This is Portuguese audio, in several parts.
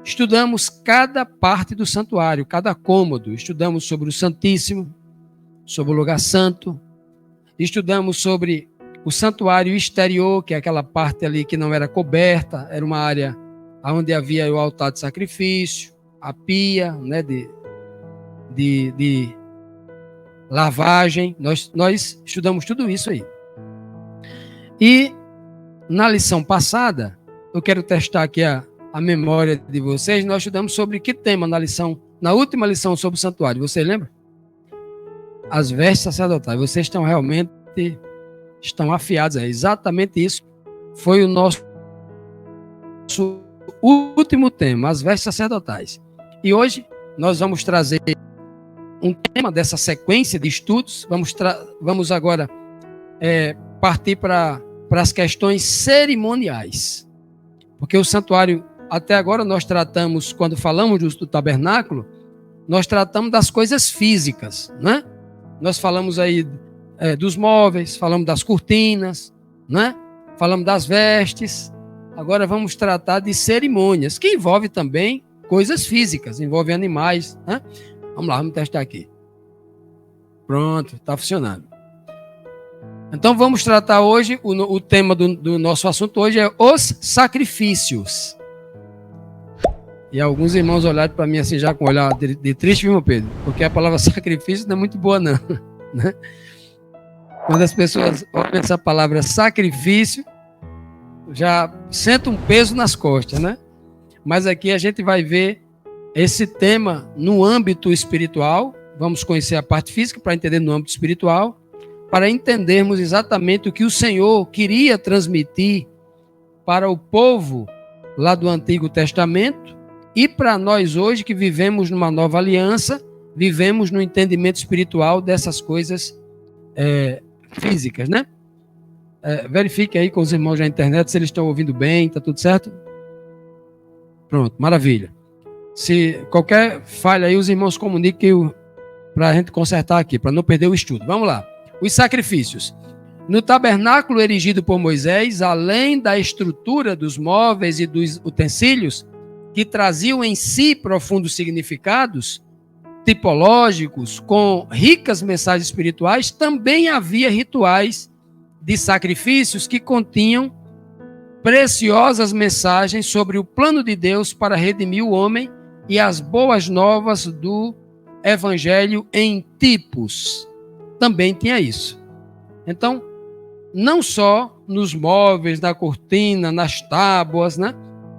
estudamos cada parte do santuário, cada cômodo. Estudamos sobre o Santíssimo, sobre o lugar santo. Estudamos sobre o santuário exterior, que é aquela parte ali que não era coberta, era uma área onde havia o altar de sacrifício, a pia, né, de lavagem. Nós estudamos tudo isso aí. E na lição passada, eu quero testar aqui a memória de vocês. Nós estudamos sobre que tema na última lição sobre o santuário? Você lembra? As vestes sacerdotais. Vocês estão afiados. É exatamente isso. Foi o nosso último tema, as vestes sacerdotais. E hoje nós vamos trazer um tema dessa sequência de estudos. Vamos agora partir para as questões cerimoniais. Porque o santuário, até agora nós tratamos, quando falamos do tabernáculo, nós tratamos das coisas físicas, né? Nós falamos aí dos móveis, falamos das cortinas, né? Falamos das vestes. Agora vamos tratar de cerimônias, que envolve também coisas físicas, envolve animais, né? Vamos lá, vamos testar aqui. Pronto, está funcionando. Então vamos tratar hoje, o tema do nosso assunto hoje é os sacrifícios. E alguns irmãos olharam para mim assim já com um olhar de triste, viu, Pedro? Porque a palavra sacrifício não é muito boa não, né? Quando as pessoas olham essa palavra sacrifício, já sente um peso nas costas, né? Mas aqui a gente vai ver esse tema no âmbito espiritual. Vamos conhecer a parte física para entender no âmbito espiritual, para entendermos exatamente o que o Senhor queria transmitir para o povo lá do Antigo Testamento e para nós hoje que vivemos numa nova aliança, vivemos no entendimento espiritual dessas coisas físicas, né? Verifique aí com os irmãos da internet se eles estão ouvindo bem, está tudo certo? Pronto, maravilha. Se qualquer falha aí, os irmãos comuniquem para a gente consertar aqui, para não perder o estudo. Vamos lá. Os sacrifícios. No tabernáculo erigido por Moisés, além da estrutura dos móveis e dos utensílios, que traziam em si profundos significados tipológicos, com ricas mensagens espirituais, também havia rituais de sacrifícios que continham preciosas mensagens sobre o plano de Deus para redimir o homem e as boas novas do Evangelho em tipos. Também tinha isso. Então, não só nos móveis, na cortina, nas tábuas, né?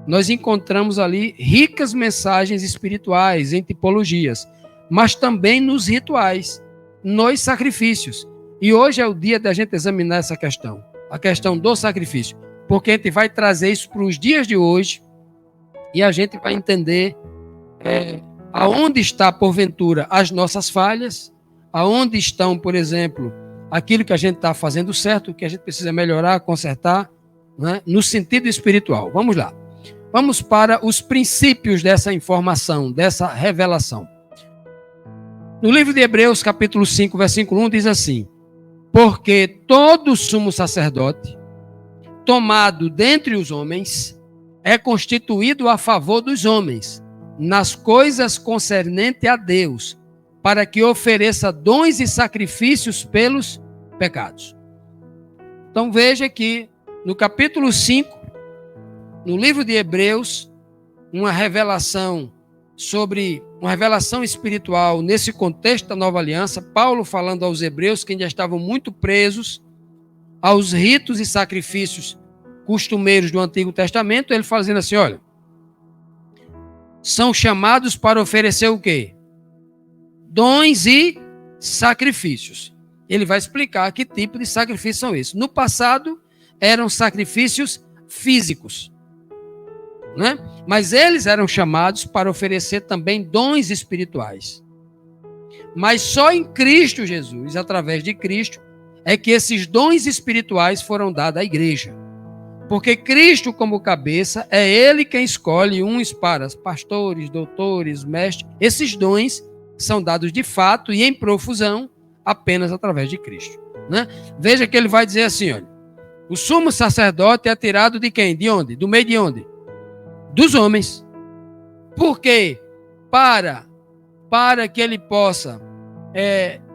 Nós encontramos ali ricas mensagens espirituais em tipologias, mas também nos rituais, nos sacrifícios. E hoje é o dia da gente examinar essa questão, a questão do sacrifício, porque a gente vai trazer isso para os dias de hoje e a gente vai entender aonde está, porventura, as nossas falhas, aonde estão, por exemplo, aquilo que a gente está fazendo certo, que a gente precisa melhorar, consertar, né, no sentido espiritual. Vamos lá. Vamos para os princípios dessa informação, dessa revelação. No livro de Hebreus, capítulo 5, versículo 1, diz assim: porque todo sumo sacerdote, tomado dentre os homens, é constituído a favor dos homens, nas coisas concernentes a Deus, para que ofereça dons e sacrifícios pelos pecados. Então veja que no capítulo 5, no livro de Hebreus, uma revelação espiritual nesse contexto da nova aliança, Paulo falando aos hebreus que ainda estavam muito presos aos ritos e sacrifícios costumeiros do Antigo Testamento, ele fazendo assim, olha, são chamados para oferecer o quê? Dons e sacrifícios. Ele vai explicar que tipo de sacrifícios são esses. No passado, eram sacrifícios físicos, né? Mas eles eram chamados para oferecer também dons espirituais. Mas só em Cristo Jesus, através de Cristo, é que esses dons espirituais foram dados à igreja. Porque Cristo, como cabeça, é Ele quem escolhe uns para pastores, doutores, mestres. Esses dons são dados de fato e em profusão apenas através de Cristo, né? Veja que ele vai dizer assim, olha, o sumo sacerdote é tirado de quem? De onde? Do meio de onde? Dos homens. Por quê? Para que ele possa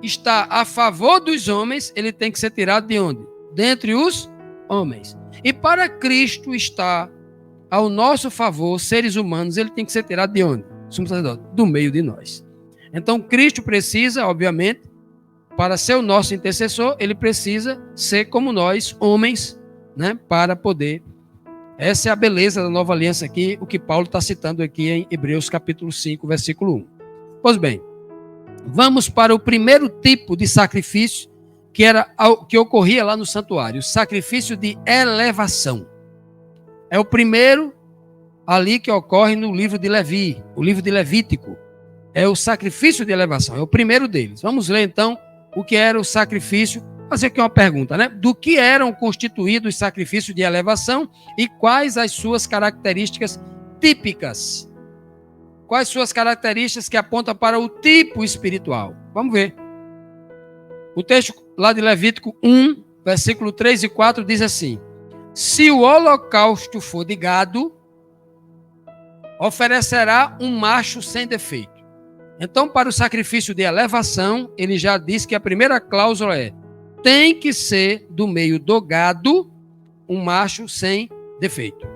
estar a favor dos homens, ele tem que ser tirado de onde? Dentre os homens. E para Cristo estar ao nosso favor, seres humanos, ele tem que ser tirado de onde? Sumo sacerdote, do meio de nós. Então, Cristo precisa, obviamente, para ser o nosso intercessor, ele precisa ser como nós, homens, né, para poder. Essa é a beleza da nova aliança aqui, o que Paulo está citando aqui em Hebreus capítulo 5, versículo 1. Pois bem, vamos para o primeiro tipo de sacrifício que ocorria lá no santuário, o sacrifício de elevação. É o primeiro ali que ocorre no livro de Levi, o livro de Levítico. É o sacrifício de elevação, é o primeiro deles. Vamos ler então o que era o sacrifício. Fazer aqui uma pergunta, né? Do que eram constituídos os sacrifícios de elevação e quais as suas características típicas? Quais suas características que apontam para o tipo espiritual? Vamos ver. O texto lá de Levítico 1, versículo 3 e 4 diz assim: se o holocausto for de gado, oferecerá um macho sem defeito. Então, para o sacrifício de elevação, ele já diz que a primeira cláusula tem que ser do meio do gado um macho sem defeito.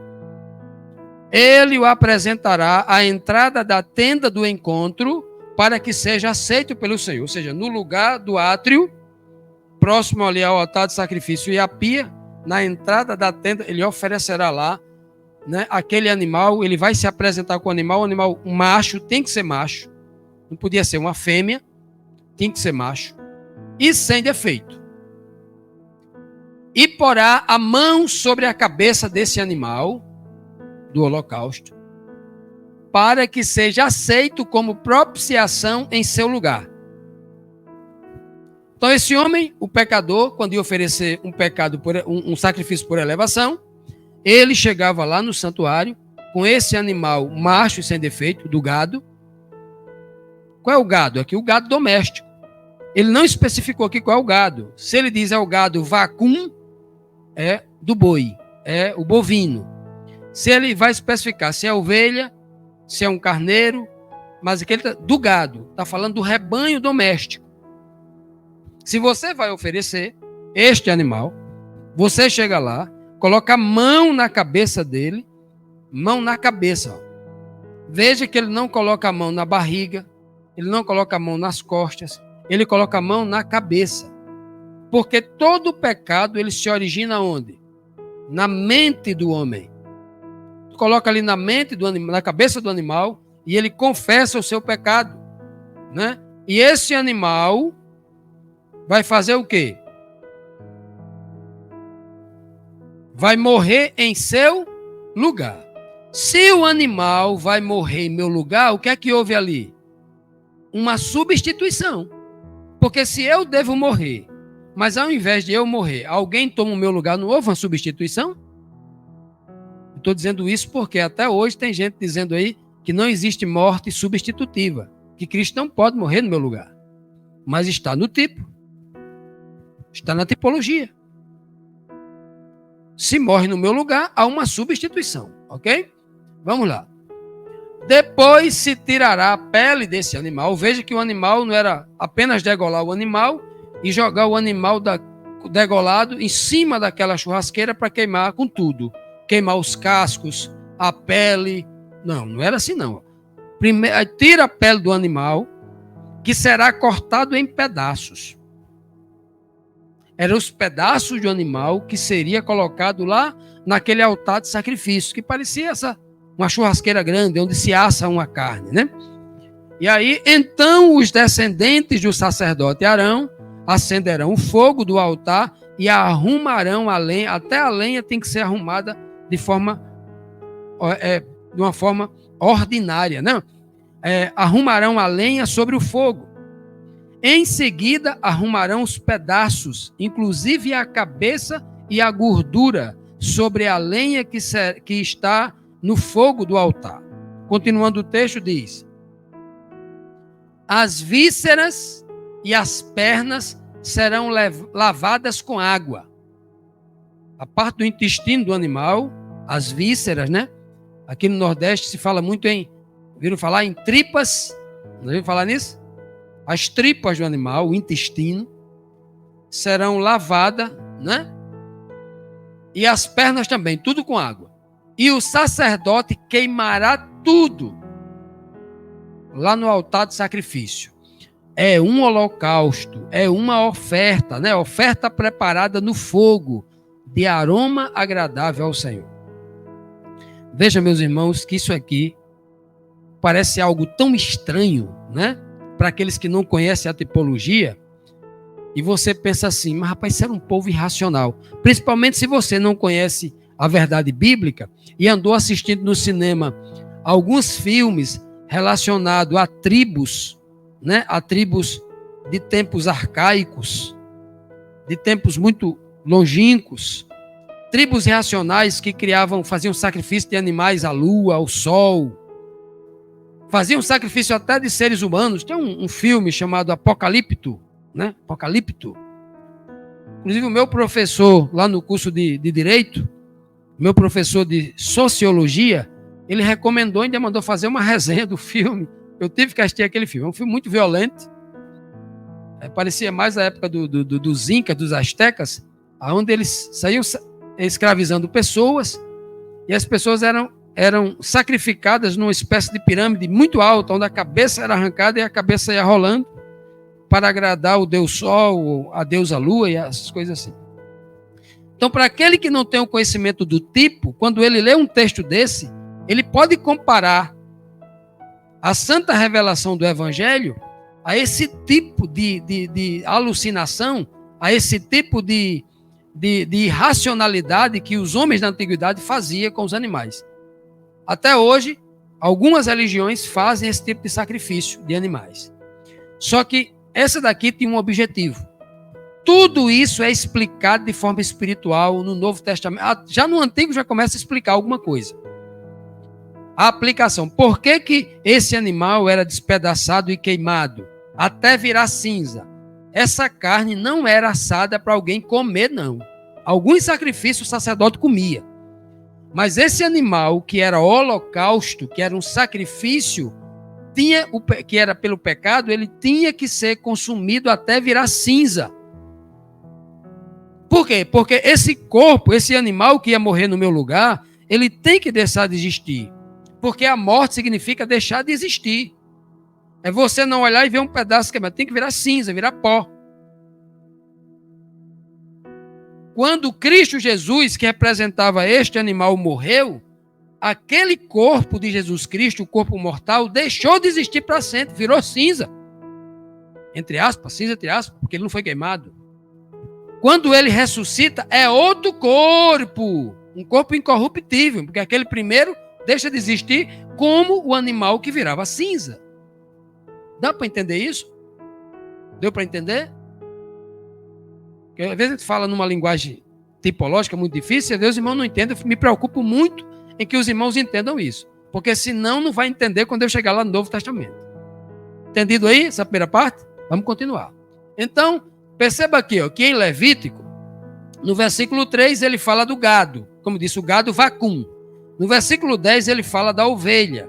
Ele o apresentará à entrada da tenda do encontro para que seja aceito pelo Senhor. Ou seja, no lugar do átrio, próximo ali ao altar de sacrifício e à pia, na entrada da tenda, ele oferecerá lá, né, aquele animal. Ele vai se apresentar com o animal macho, tem que ser macho, não podia ser uma fêmea, tem que ser macho, e sem defeito. E porá a mão sobre a cabeça desse animal, do holocausto, para que seja aceito como propiciação em seu lugar. Então esse homem, o pecador, quando ia oferecer um sacrifício por elevação, ele chegava lá no santuário com esse animal macho e sem defeito, do gado. Qual é o gado? Aqui o gado doméstico. Ele não especificou aqui qual é o gado. Se ele diz é o gado vacum, é do boi, é o bovino. Se ele vai especificar se é ovelha, se é um carneiro, mas aqui ele do gado, está falando do rebanho doméstico. Se você vai oferecer este animal, você chega lá, coloca a mão na cabeça dele, mão na cabeça. Ó. Veja que ele não coloca a mão na barriga, ele não coloca a mão nas costas, ele coloca a mão na cabeça. Porque todo pecado, ele se origina onde? Na mente do homem. Coloca ali na mente do animal, na cabeça do animal, e ele confessa o seu pecado, né? E esse animal vai fazer o quê? Vai morrer em seu lugar. Se o animal vai morrer em meu lugar, o que é que houve ali? Uma substituição. Porque se eu devo morrer, mas ao invés de eu morrer, alguém toma o meu lugar, não houve uma substituição? Estou dizendo isso porque até hoje tem gente dizendo aí que não existe morte substitutiva, que Cristo não pode morrer no meu lugar. Mas está no tipo. Está na tipologia. Se morre no meu lugar, há uma substituição, ok? Vamos lá. Depois se tirará a pele desse animal. Veja que o animal não era apenas degolar o animal e jogar o animal degolado em cima daquela churrasqueira para queimar com tudo. Queimar os cascos, a pele. Não era assim não. Primeiro, tira a pele do animal, que será cortado em pedaços. Eram os pedaços do animal que seria colocado lá naquele altar de sacrifício, que parecia uma churrasqueira grande, onde se assa uma carne, né? E aí, então, os descendentes do sacerdote Arão acenderão o fogo do altar e arrumarão a lenha. Até a lenha tem que ser arrumada de uma forma ordinária, não? Arrumarão a lenha sobre o fogo. Em seguida, arrumarão os pedaços, inclusive a cabeça e a gordura, sobre a lenha que está no fogo do altar. Continuando o texto, diz: as vísceras e as pernas serão lavadas com água. A parte do intestino do animal, as vísceras, né? Aqui no Nordeste se fala muito em Viram falar em tripas? Não viram falar nisso? As tripas do animal, o intestino, serão lavadas, né? E as pernas também, tudo com água. E o sacerdote queimará tudo lá no altar de sacrifício. É um holocausto, é uma oferta, né? Oferta preparada no fogo, de aroma agradável ao Senhor. Veja, meus irmãos, que isso aqui parece algo tão estranho, né? Para aqueles que não conhecem a tipologia, e você pensa assim, mas rapaz, isso era um povo irracional. Principalmente se você não conhece a verdade bíblica e andou assistindo no cinema alguns filmes relacionados a tribos, né? A tribos de tempos arcaicos, de tempos muito longínquos, tribos irracionais que faziam sacrifício de animais à lua, ao sol, faziam sacrifício até de seres humanos. Tem um filme chamado Apocalipto, né? Apocalipto. Inclusive o meu professor lá no curso de Direito, meu professor de Sociologia, ele recomendou, ainda mandou fazer uma resenha do filme. Eu tive que assistir aquele filme. É um filme muito violento. Parecia mais a época dos Incas, dos Aztecas, onde eles saíam escravizando pessoas, e as pessoas eram sacrificadas numa espécie de pirâmide muito alta, onde a cabeça era arrancada e a cabeça ia rolando para agradar o Deus Sol, a deusa Lua e essas coisas assim. Então, para aquele que não tem o conhecimento do tipo, quando ele lê um texto desse, ele pode comparar a santa revelação do Evangelho a esse tipo de alucinação, a esse tipo de irracionalidade que os homens da antiguidade faziam com os animais. Até hoje, algumas religiões fazem esse tipo de sacrifício de animais. Só que essa daqui tem um objetivo. Tudo isso é explicado de forma espiritual no Novo Testamento. Já no Antigo já começa a explicar alguma coisa. A aplicação. Por que esse animal era despedaçado e queimado até virar cinza? Essa carne não era assada para alguém comer, não. Alguns sacrifícios o sacerdote comia. Mas esse animal, que era holocausto, que era um sacrifício, que era pelo pecado, ele tinha que ser consumido até virar cinza. Por quê? Porque esse corpo, esse animal que ia morrer no meu lugar, ele tem que deixar de existir. Porque a morte significa deixar de existir. É você não olhar e ver um pedaço queimado. Tem que virar cinza, virar pó. Quando Cristo Jesus, que representava este animal, morreu, aquele corpo de Jesus Cristo, o corpo mortal, deixou de existir para sempre, virou cinza. Entre aspas, cinza entre aspas, porque ele não foi queimado. Quando ele ressuscita, é outro corpo, um corpo incorruptível, porque aquele primeiro deixa de existir como o animal que virava cinza. Dá para entender isso? Deu para entender? Porque às vezes a gente fala numa linguagem tipológica muito difícil, e às vezes os irmãos não entendem. Eu me preocupo muito em que os irmãos entendam isso, porque senão não vai entender quando eu chegar lá no Novo Testamento. Entendido aí essa primeira parte? Vamos continuar. Então, perceba aqui, ó, que em Levítico, no versículo 3, ele fala do gado. Como disse, o gado vacum. No versículo 10, ele fala da ovelha,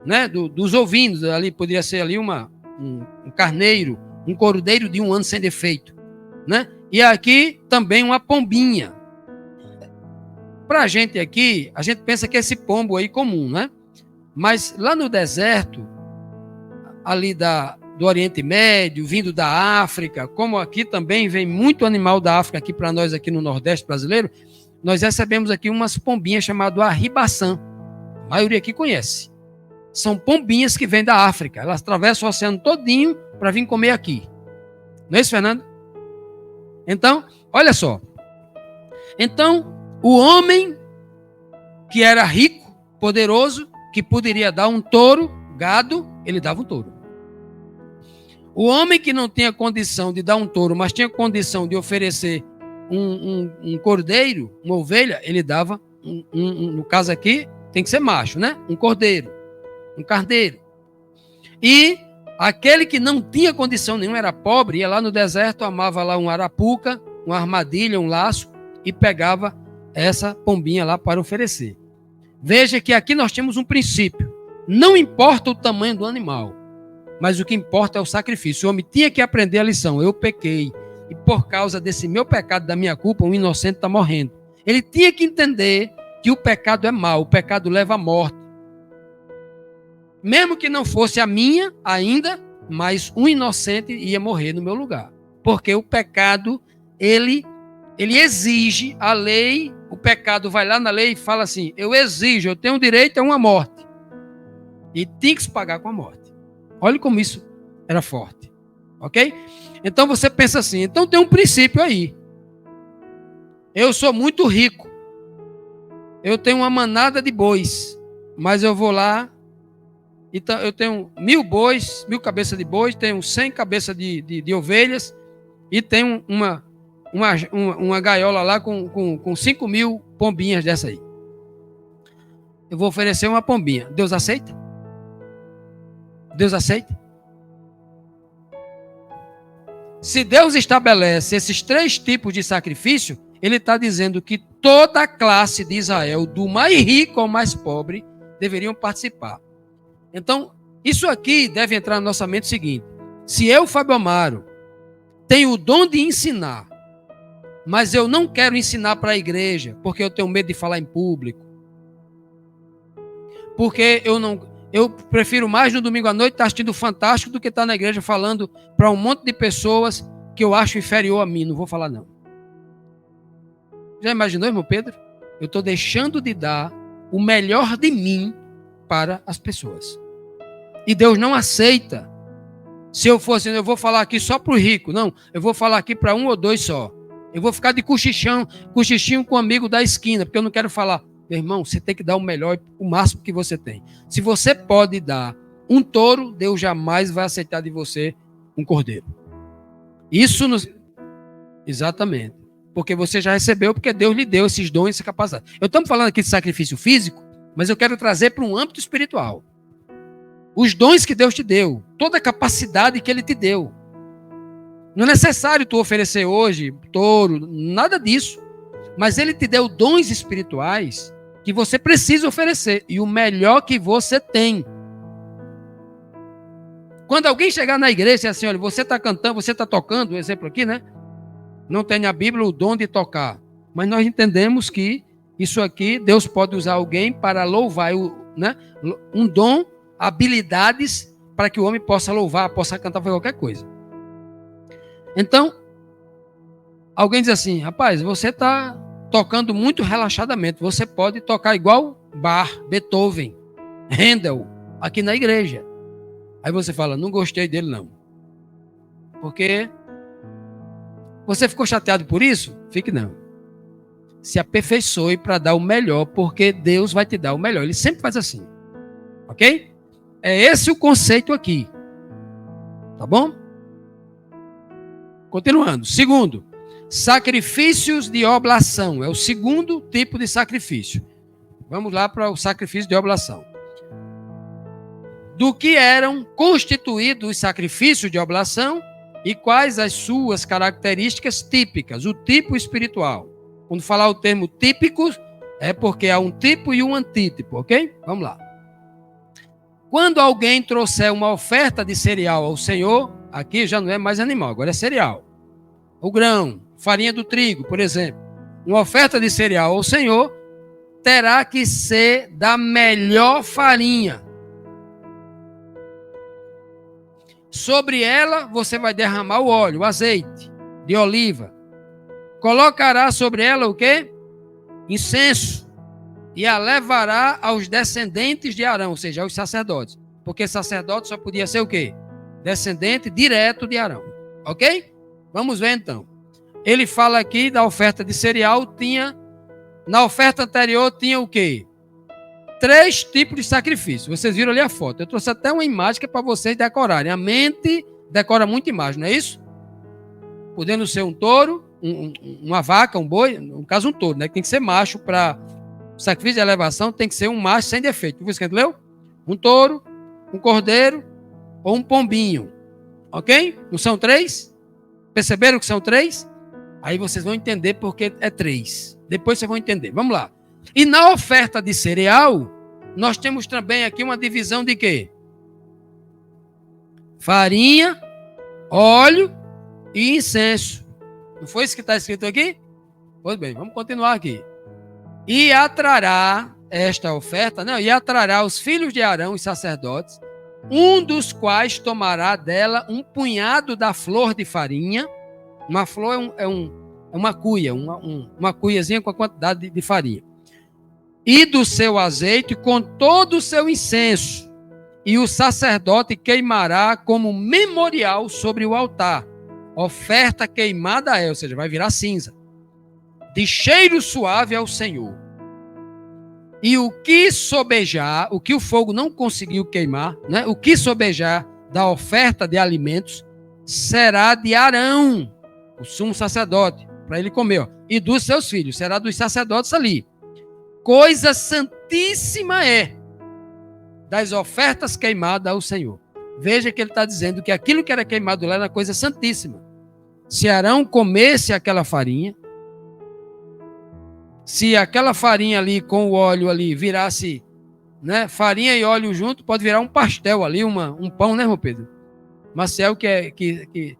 né? Dos ovinos. Ali poderia ser ali um carneiro, um cordeiro de 1 ano sem defeito, né? E aqui também uma pombinha. Para a gente aqui, a gente pensa que é esse pombo aí comum, né? Mas lá no deserto, ali do Oriente Médio, vindo da África, como aqui também vem muito animal da África aqui para nós aqui no Nordeste brasileiro, nós recebemos aqui umas pombinhas chamadas arribaçã. A maioria aqui conhece. São pombinhas que vêm da África. Elas atravessam o oceano todinho para vir comer aqui. Não é isso, Fernando? Então, olha só. Então, o homem que era rico, poderoso, que poderia dar um touro, gado, ele dava um touro. O homem que não tinha condição de dar um touro, mas tinha condição de oferecer um cordeiro, uma ovelha, ele dava, no caso aqui, tem que ser macho, né? Um cordeiro, um carneiro. E aquele que não tinha condição nenhuma, era pobre, ia lá no deserto, amava lá um arapuca, uma armadilha, um laço, e pegava essa pombinha lá para oferecer. Veja que aqui nós temos um princípio. Não importa o tamanho do animal, mas o que importa é o sacrifício. O homem tinha que aprender a lição. Eu pequei, e por causa desse meu pecado, da minha culpa, um inocente está morrendo. Ele tinha que entender que o pecado é mau, o pecado leva à morte. Mesmo que não fosse a minha ainda, mas um inocente ia morrer no meu lugar. Porque o pecado, ele exige, a lei, o pecado vai lá na lei e fala assim, eu exijo, eu tenho direito a uma morte. E tem que se pagar com a morte. Olha como isso era forte. Ok? Então você pensa assim, então tem um princípio aí. Eu sou muito rico. Eu tenho uma manada de bois, mas eu vou lá, então eu tenho 1000 bois, 1000 cabeças de bois, tenho 100 cabeças de ovelhas e tenho uma gaiola lá com 5.000 pombinhas dessa aí. Eu vou oferecer uma pombinha. Deus aceita? Deus aceita? Se Deus estabelece esses 3 tipos de sacrifício, ele está dizendo que toda a classe de Israel, do mais rico ao mais pobre, deveriam participar. Então, isso aqui deve entrar na nossa mente o seguinte: se eu, Fábio Amaro, tenho o dom de ensinar, mas eu não quero ensinar para a igreja, porque eu tenho medo de falar em público, porque eu prefiro mais no domingo à noite estar assistindo Fantástico do que estar na igreja falando para um monte de pessoas que eu acho inferior a mim, não vou falar não. Já imaginou, irmão Pedro? Eu estou deixando de dar o melhor de mim para as pessoas. E Deus não aceita. Se eu fosse, eu vou falar aqui só para o rico. Não, eu vou falar aqui para 1 ou 2 só. Eu vou ficar de cochichinho com o amigo da esquina, porque eu não quero falar. Meu irmão, você tem que dar o melhor, o máximo que você tem. Se você pode dar um touro, Deus jamais vai aceitar de você um cordeiro. Isso nos... Exatamente. Porque você já recebeu, porque Deus lhe deu esses dons e essa capacidade. Eu estou falando aqui de sacrifício físico, mas eu quero trazer para um âmbito espiritual. Os dons que Deus te deu, toda a capacidade que Ele te deu. Não é necessário tu oferecer hoje touro, nada disso. Mas Ele te deu dons espirituais que você precisa oferecer. E o melhor que você tem. Quando alguém chegar na igreja e dizer assim, olha, você está cantando, você está tocando, um exemplo aqui, né? Não tem na Bíblia o dom de tocar. Mas nós entendemos que isso aqui, Deus pode usar alguém para louvar, né? Um dom, habilidades, para que o homem possa louvar, possa cantar, fazer qualquer coisa. Então, alguém diz assim, rapaz, você está tocando muito relaxadamente, você pode tocar igual Bach, Beethoven, Handel, aqui na igreja. Aí você fala, não gostei dele não. Porque você ficou chateado por isso? Fique não. Se aperfeiçoe para dar o melhor, porque Deus vai te dar o melhor. Ele sempre faz assim. Ok? É esse o conceito aqui. Tá bom? Continuando. Segundo, sacrifícios de oblação. É o segundo tipo de sacrifício. Vamos lá para o sacrifício de oblação. Do que eram constituídos os sacrifícios de oblação e quais as suas características típicas, o tipo espiritual. Quando falar o termo típico, é porque há um tipo e um antítipo, ok? Vamos lá. Quando alguém trouxer uma oferta de cereal ao Senhor, aqui já não é mais animal, agora é cereal. O grão, farinha do trigo, por exemplo. Uma oferta de cereal ao Senhor terá que ser da melhor farinha. Sobre ela você vai derramar o óleo, o azeite de oliva. Colocará sobre ela o quê? Incenso. E a levará aos descendentes de Arão, ou seja, aos sacerdotes. Porque sacerdote só podia ser o quê? Descendente direto de Arão. Ok? Vamos ver então. Ele fala aqui da oferta de cereal, na oferta anterior tinha o quê? 3 tipos de sacrifício. Vocês viram ali a foto. Eu trouxe até uma imagem que é para vocês decorarem. A mente decora muita imagem, não é isso? Podendo ser um touro, uma vaca, um boi, no caso um touro, né? Que tem que ser macho para sacrifício de elevação, tem que ser um macho sem defeito. Você entendeu? Um touro, um cordeiro ou um pombinho. Ok? Não são 3? Perceberam que são 3? Aí vocês vão entender porque é 3. Depois vocês vão entender. Vamos lá. E na oferta de cereal, nós temos também aqui uma divisão de quê? Farinha, óleo e incenso. Não foi isso que está escrito aqui? Pois bem, vamos continuar aqui. E atrará esta oferta, e atrará os filhos de Arão, os sacerdotes, um dos quais tomará dela um punhado da flor de farinha. Uma flor é uma cuia, uma cuiazinha com a quantidade de farinha. E do seu azeite com todo o seu incenso. E o sacerdote queimará como memorial sobre o altar. Oferta queimada é, ou seja, vai virar cinza. De cheiro suave ao Senhor. E o que sobejar, o que o fogo não conseguiu queimar, o que sobejar da oferta de alimentos, será de Arão, o sumo sacerdote, para ele comer. E dos seus filhos, será dos sacerdotes ali. Coisa santíssima é das ofertas queimadas ao Senhor. Veja que ele está dizendo que aquilo que era queimado lá era coisa santíssima. Se Arão comesse aquela farinha, se aquela farinha ali com o óleo ali virasse, farinha e óleo junto, pode virar um pastel ali, um pão, né, irmão Pedro? Marcel, que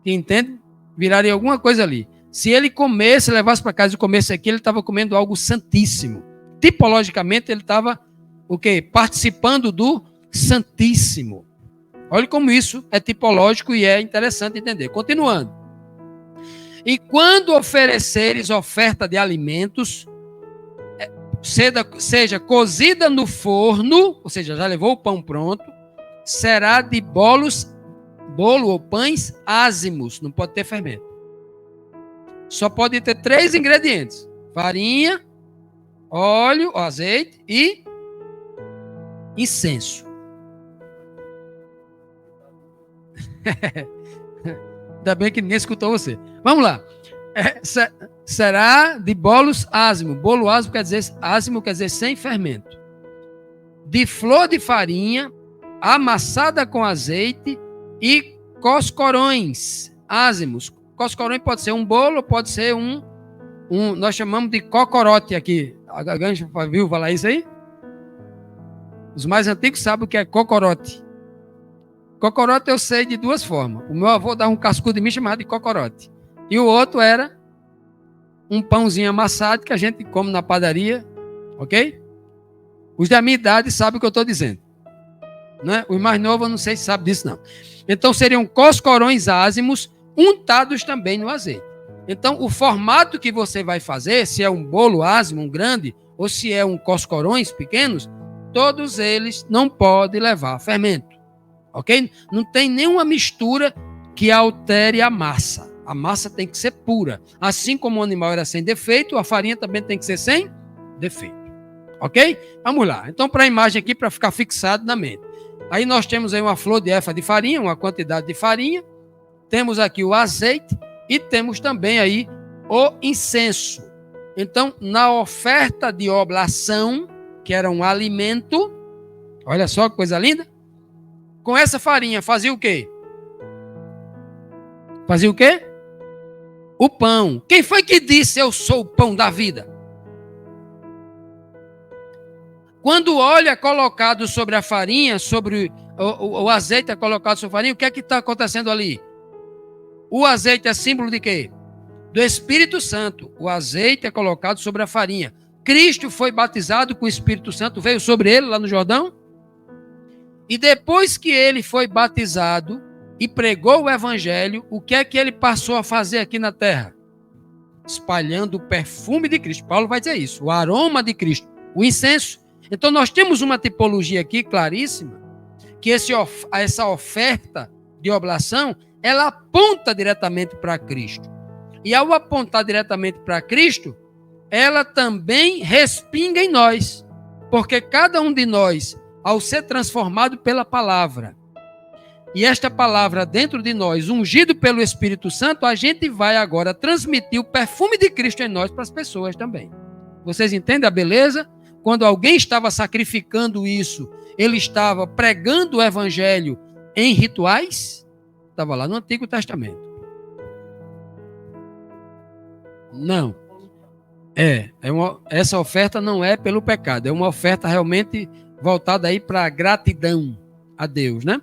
entende, viraria alguma coisa ali. Se ele comesse, levasse para casa e comesse aqui, ele estava comendo algo santíssimo. Tipologicamente, ele estava o quê? Participando do Santíssimo. Olha como isso é tipológico e é interessante entender. Continuando. E quando ofereceres oferta de alimentos, seja cozida no forno, ou seja, já levou o pão pronto, será de bolo ou pães ázimos, não pode ter fermento. Só pode ter 3 ingredientes: farinha, óleo, azeite e incenso. Ainda bem que ninguém escutou você. Vamos lá. Será de bolos ázimo. Bolo ázimo quer dizer sem fermento. De flor de farinha, amassada com azeite e coscorões ázimos. Coscorões pode ser um bolo, pode ser nós chamamos de cocorote aqui. A Gancha viu falar isso aí? Os mais antigos sabem o que é cocorote. Cocorote eu sei de 2 formas. O meu avô dava um cascudo de mim chamado de cocorote. E o outro era um pãozinho amassado que a gente come na padaria, ok? Os da minha idade sabem o que eu estou dizendo. Os mais novos eu não sei se sabem disso não. Então seriam coscorões ázimos untados também no azeite. Então o formato que você vai fazer, se é um bolo ázimo, um grande, ou se é um coscorões pequenos, todos eles não podem levar fermento. Ok? Não tem nenhuma mistura que altere a massa. A massa tem que ser pura. Assim como o animal era sem defeito, a farinha também tem que ser sem defeito. Ok? Vamos lá. Então, para a imagem aqui, para ficar fixado na mente. Aí nós temos aí uma flor de efa de farinha, uma quantidade de farinha. Temos aqui o azeite e temos também aí o incenso. Então, na oferta de oblação, que era um alimento, olha só que coisa linda. Com essa farinha fazia o quê? Fazia o quê? O pão. Quem foi que disse eu sou o pão da vida? Quando o óleo é colocado sobre a farinha, sobre o azeite é colocado sobre a farinha, o que é que está acontecendo ali? O azeite é símbolo de quê? Do Espírito Santo. O azeite é colocado sobre a farinha. Cristo foi batizado com o Espírito Santo, veio sobre ele lá no Jordão. E depois que ele foi batizado e pregou o evangelho, o que é que ele passou a fazer aqui na terra? Espalhando o perfume de Cristo. Paulo vai dizer isso, o aroma de Cristo, o incenso. Então nós temos uma tipologia aqui claríssima, que essa oferta de oblação, ela aponta diretamente para Cristo. E ao apontar diretamente para Cristo, ela também respinga em nós. Porque cada um de nós, ao ser transformado pela palavra, e esta palavra dentro de nós, ungido pelo Espírito Santo, a gente vai agora transmitir o perfume de Cristo em nós para as pessoas também. Vocês entendem a beleza? Quando alguém estava sacrificando isso, ele estava pregando o evangelho em rituais? Estava lá no Antigo Testamento. Não. Essa oferta não é pelo pecado, é uma oferta realmente voltada aí para gratidão a Deus, né?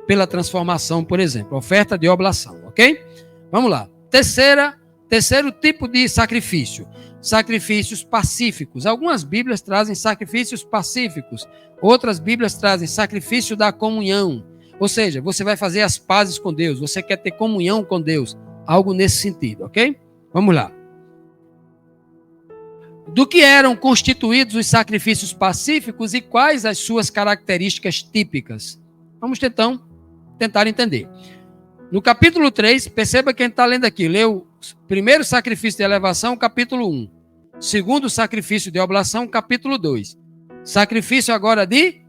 Pela transformação, por exemplo, oferta de oblação, ok? Vamos lá. Terceiro tipo de sacrifício, sacrifícios pacíficos. Algumas Bíblias trazem sacrifícios pacíficos, outras Bíblias trazem sacrifício da comunhão. Ou seja, você vai fazer as pazes com Deus, você quer ter comunhão com Deus, algo nesse sentido, ok? Vamos lá. Do que eram constituídos os sacrifícios pacíficos e quais as suas características típicas? Vamos tentar entender. No capítulo 3, perceba quem está lendo aqui, leu o primeiro sacrifício de elevação, capítulo 1. Segundo sacrifício de oblação, capítulo 2. Sacrifício agora de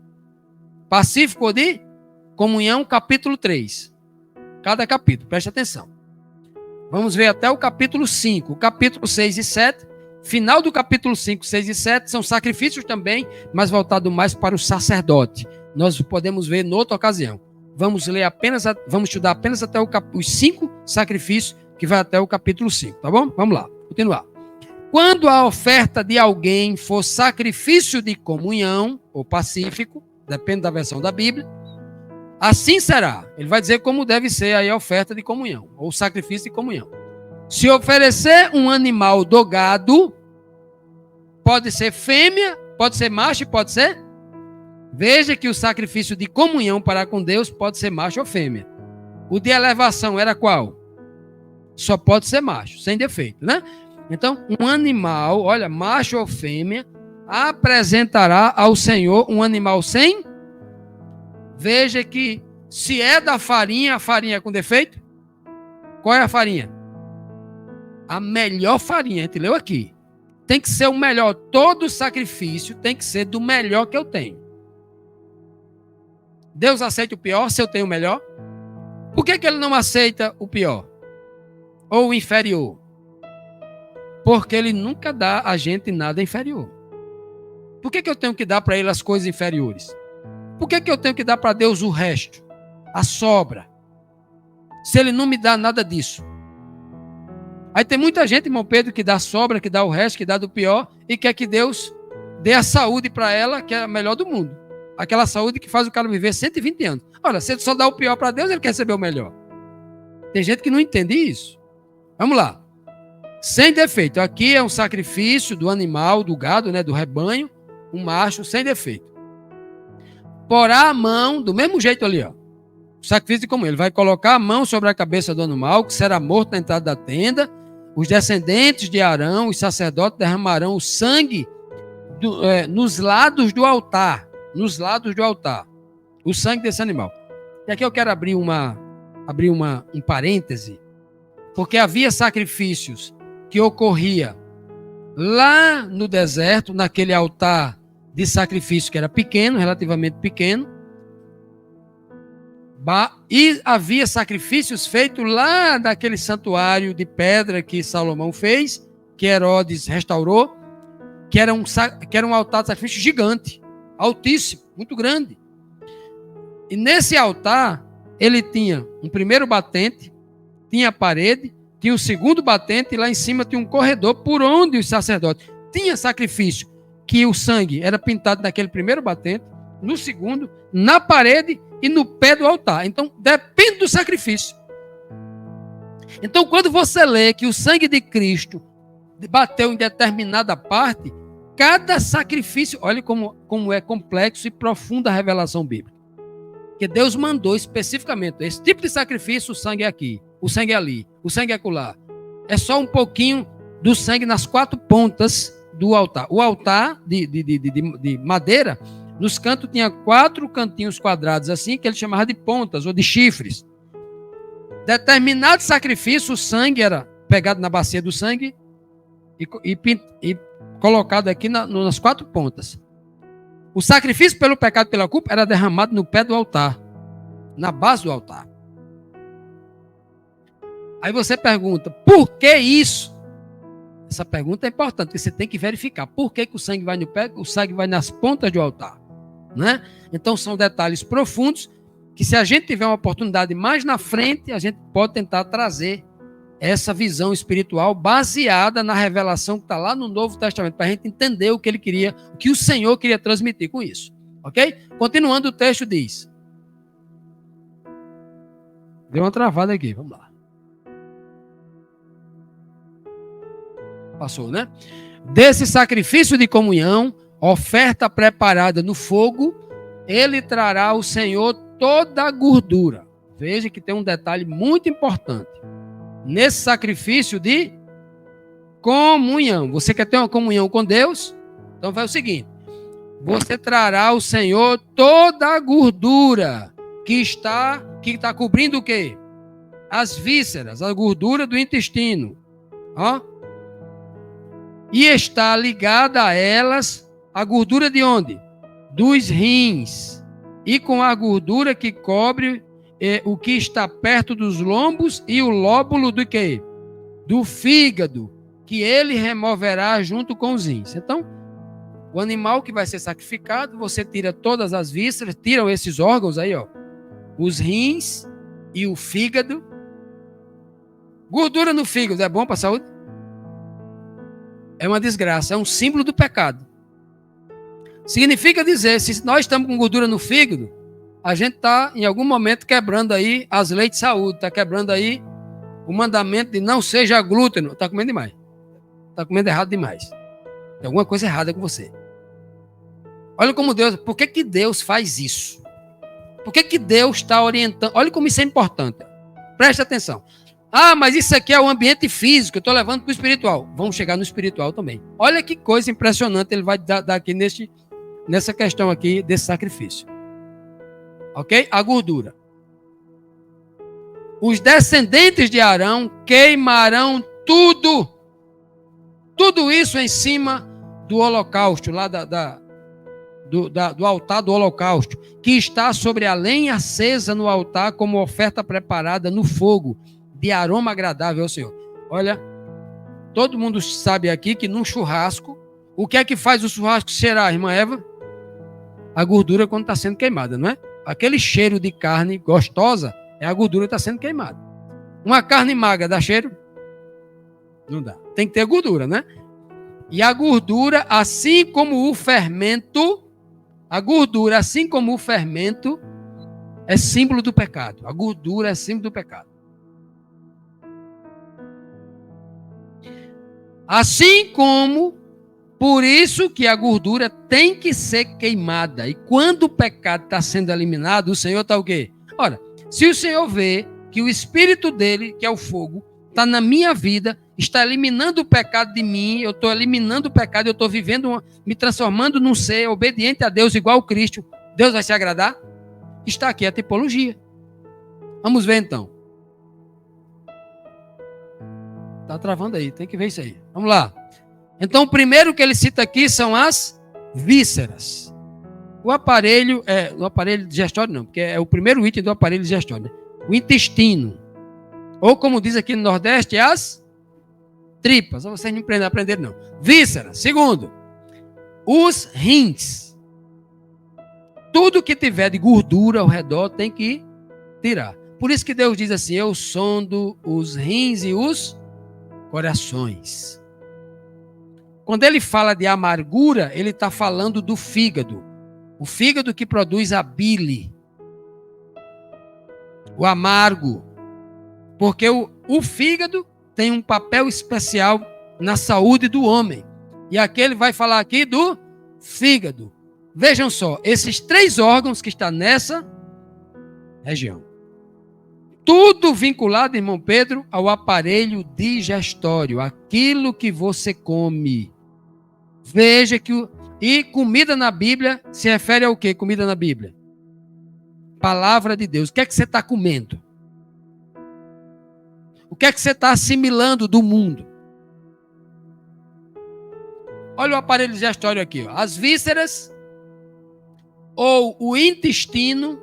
pacífico ou de comunhão, capítulo 3. Cada capítulo, preste atenção. Vamos ver até o capítulo 5. O capítulo 6 e 7, final do capítulo 5, 6 e 7, são sacrifícios também, mas voltado mais para o sacerdote. Nós podemos ver em outra ocasião. Vamos estudar apenas até os 5 sacrifícios, que vai até o capítulo 5, tá bom? Vamos lá, continuar. Quando a oferta de alguém for sacrifício de comunhão, ou pacífico, depende da versão da Bíblia, assim será. Ele vai dizer como deve ser aí a oferta de comunhão, ou sacrifício de comunhão. Se oferecer um animal do gado, pode ser fêmea, pode ser macho e pode ser... Veja que o sacrifício de comunhão para com Deus pode ser macho ou fêmea. O de elevação era qual? Só pode ser macho, sem defeito, né? Então, um animal, olha, macho ou fêmea, apresentará ao Senhor um animal sem... Veja que se é da farinha, a farinha é com defeito? Qual é a farinha? A melhor farinha, a gente leu aqui. Tem que ser o melhor. Todo sacrifício tem que ser do melhor que eu tenho. Deus aceita o pior se eu tenho o melhor? Por que ele não aceita o pior? Ou o inferior? Porque ele nunca dá a gente nada inferior. Por que eu tenho que dar para ele as coisas inferiores? Por que eu tenho que dar para Deus o resto? A sobra? Se ele não me dá nada disso. Aí tem muita gente, irmão Pedro, que dá sobra, que dá o resto, que dá do pior, e quer que Deus dê a saúde para ela, que é a melhor do mundo. Aquela saúde que faz o cara viver 120 anos. Olha, se ele só dá o pior para Deus, ele quer receber o melhor. Tem gente que não entende isso. Vamos lá. Sem defeito. Aqui é um sacrifício do animal, do gado, né, do rebanho, um macho sem defeito. Porá a mão, do mesmo jeito ali, ó. O sacrifício de comunhão. Ele vai colocar a mão sobre a cabeça do animal, que será morto na entrada da tenda. Os descendentes de Arão, os sacerdotes, derramarão o sangue nos lados do altar. Nos lados do altar. O sangue desse animal. E aqui eu quero abrir um parêntese, porque havia sacrifícios que ocorria lá no deserto, naquele altar de sacrifício que era pequeno, relativamente pequeno, e havia sacrifícios feitos lá naquele santuário de pedra que Salomão fez, que Herodes restaurou, que era um altar de sacrifício gigante, altíssimo, muito grande. E nesse altar, ele tinha um primeiro batente, tinha a parede, tinha o segundo batente, e lá em cima tinha um corredor por onde os sacerdotes tinha sacrifício, que o sangue era pintado naquele primeiro batente, no segundo, na parede e no pé do altar. Então, depende do sacrifício. Então, quando você lê que o sangue de Cristo bateu em determinada parte, cada sacrifício, olha como é complexo e profunda a revelação bíblica. Porque Deus mandou especificamente, esse tipo de sacrifício, o sangue é aqui, o sangue é ali, o sangue é acolá. É só um pouquinho do sangue nas 4 pontas do altar. O altar de madeira, nos cantos tinha 4 cantinhos quadrados assim, que ele chamava de pontas ou de chifres. Determinado sacrifício, o sangue era pegado na bacia do sangue e colocado aqui nas 4 pontas. O sacrifício pelo pecado e pela culpa era derramado no pé do altar, na base do altar. Aí você pergunta, por que isso? Essa pergunta é importante, porque você tem que verificar. Por que o sangue vai no pé, o sangue vai nas pontas do altar? Né? Então são detalhes profundos que, se a gente tiver uma oportunidade mais na frente, a gente pode tentar trazer essa visão espiritual baseada na revelação que está lá no Novo Testamento, para a gente entender o que ele queria, o que o Senhor queria transmitir com isso. Ok? Continuando, o texto diz. Deu uma travada aqui, vamos lá. Passou, né? Desse sacrifício de comunhão, oferta preparada no fogo, ele trará ao Senhor toda a gordura. Veja que tem um detalhe muito importante. Nesse sacrifício de comunhão. Você quer ter uma comunhão com Deus? Então faz o seguinte. Você trará ao Senhor toda a gordura que está cobrindo o quê? As vísceras, a gordura do intestino. Ó. E está ligada a elas a gordura de onde? Dos rins. E com a gordura que cobre o que está perto dos lombos e o lóbulo do quê? Do fígado, que ele removerá junto com os rins. Então, o animal que vai ser sacrificado, você tira todas as vísceras, tiram esses órgãos aí, ó. Os rins e o fígado. Gordura no fígado é bom para a saúde? É uma desgraça, é um símbolo do pecado. Significa dizer, se nós estamos com gordura no fígado, a gente está, em algum momento, quebrando aí as leis de saúde, está quebrando aí o mandamento de não seja glúten. Está comendo demais. Está comendo errado demais. Tem alguma coisa errada com você. Olha como Deus, por que Deus faz isso? Por que Deus está orientando? Olha como isso é importante. Preste atenção. Ah, mas isso aqui é o ambiente físico, eu estou levando para o espiritual. Vamos chegar no espiritual também. Olha que coisa impressionante ele vai dar aqui nessa questão aqui desse sacrifício. Ok? A gordura. Os descendentes de Arão queimarão tudo. Tudo isso em cima do holocausto, lá do altar do holocausto, que está sobre a lenha acesa no altar como oferta preparada no fogo, de aroma agradável ao Senhor. Olha, todo mundo sabe aqui que num churrasco, o que é que faz o churrasco cheirar, irmã Eva? A gordura quando está sendo queimada, não é? Aquele cheiro de carne gostosa é a gordura que está sendo queimada. Uma carne magra dá cheiro? Não dá. Tem que ter gordura, né? E a gordura, assim como o fermento, é símbolo do pecado. A gordura é símbolo do pecado. Assim como, por isso que a gordura tem que ser queimada. E quando o pecado está sendo eliminado, o Senhor está o quê? Ora, se o Senhor vê que o Espírito dele, que é o fogo, está na minha vida, está eliminando o pecado de mim, eu estou eliminando o pecado, eu estou vivendo, me transformando num ser obediente a Deus, igual a Cristo, Deus vai se agradar? Está aqui a tipologia. Vamos ver então. Está travando aí, tem que ver isso aí. Vamos lá. Então, o primeiro que ele cita aqui são as vísceras. O aparelho digestório não, porque é o primeiro item do aparelho digestório, né? O intestino. Ou como diz aqui no Nordeste, as tripas. Vocês não aprenderam não. Vísceras. Segundo, os rins. Tudo que tiver de gordura ao redor tem que tirar. Por isso que Deus diz assim, eu sondo os rins e os corações. Quando ele fala de amargura, ele está falando do fígado. O fígado que produz a bile. O amargo. Porque o fígado tem um papel especial na saúde do homem. E aqui ele vai falar aqui do fígado. Vejam só, esses 3 órgãos que estão nessa região. Tudo vinculado, irmão Pedro, ao aparelho digestório. Aquilo que você come. Veja que... E comida na Bíblia se refere ao quê? Comida na Bíblia? Palavra de Deus. O que é que você está comendo? O que é que você está assimilando do mundo? Olha o aparelho digestório aqui. Ó. As vísceras ou o intestino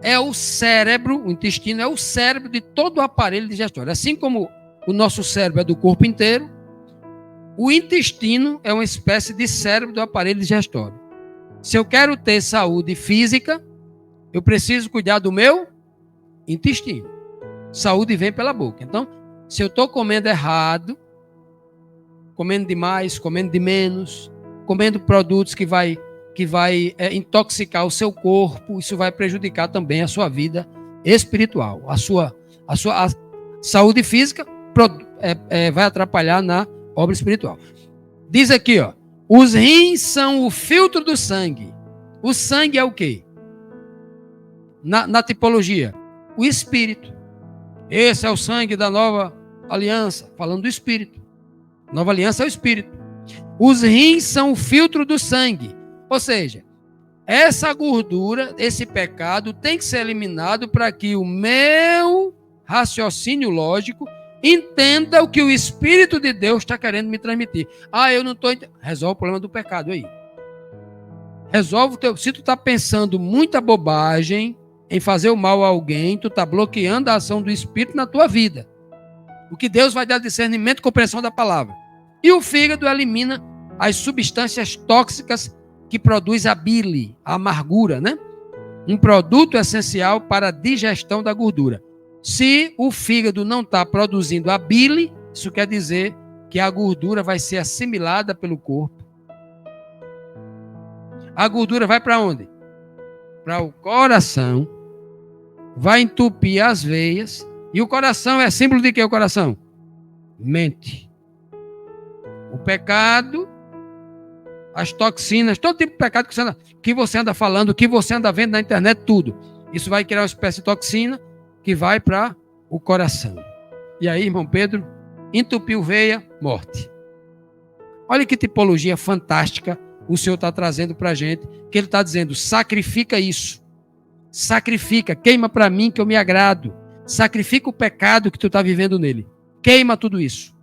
é o cérebro. O intestino é o cérebro de todo o aparelho digestório. Assim como o nosso cérebro é do corpo inteiro, o intestino é uma espécie de cérebro do aparelho digestório. Se eu quero ter saúde física, eu preciso cuidar do meu intestino. Saúde vem pela boca. Então, Se eu estou comendo errado, comendo demais, comendo de menos, comendo produtos que vai intoxicar o seu corpo, isso vai prejudicar também a sua vida espiritual. A saúde física vai atrapalhar na obra espiritual. Diz aqui, ó, os rins são o filtro do sangue. O sangue é o quê? Na tipologia, o espírito. Esse é o sangue da nova aliança, falando do espírito. Nova aliança é o espírito. Os rins são o filtro do sangue. Ou seja, essa gordura, esse pecado tem que ser eliminado para que o meu raciocínio lógico entenda o que o Espírito de Deus está querendo me transmitir. Eu não estou... Resolve o problema do pecado aí. Resolve o teu... Se tu está pensando muita bobagem em fazer o mal a alguém, tu está bloqueando a ação do Espírito na tua vida. O que Deus vai dar discernimento e compreensão da palavra. E o fígado elimina as substâncias tóxicas que produz a bile, a amargura, né? Um produto essencial para a digestão da gordura. Se o fígado não está produzindo a bile, isso quer dizer que a gordura vai ser assimilada pelo corpo. A gordura vai para onde? Para o coração, vai entupir as veias. E o coração é símbolo de que o coração? Mente. O pecado, as toxinas, todo tipo de pecado que você anda falando, que você anda vendo na internet, tudo. Isso vai criar uma espécie de toxina que vai para o coração. E aí, irmão Pedro, entupiu veia, morte. Olha que tipologia fantástica o Senhor está trazendo para a gente, que Ele está dizendo, sacrifica isso. Sacrifica, queima para mim que eu me agrado. Sacrifica o pecado que tu está vivendo nele. Queima tudo isso.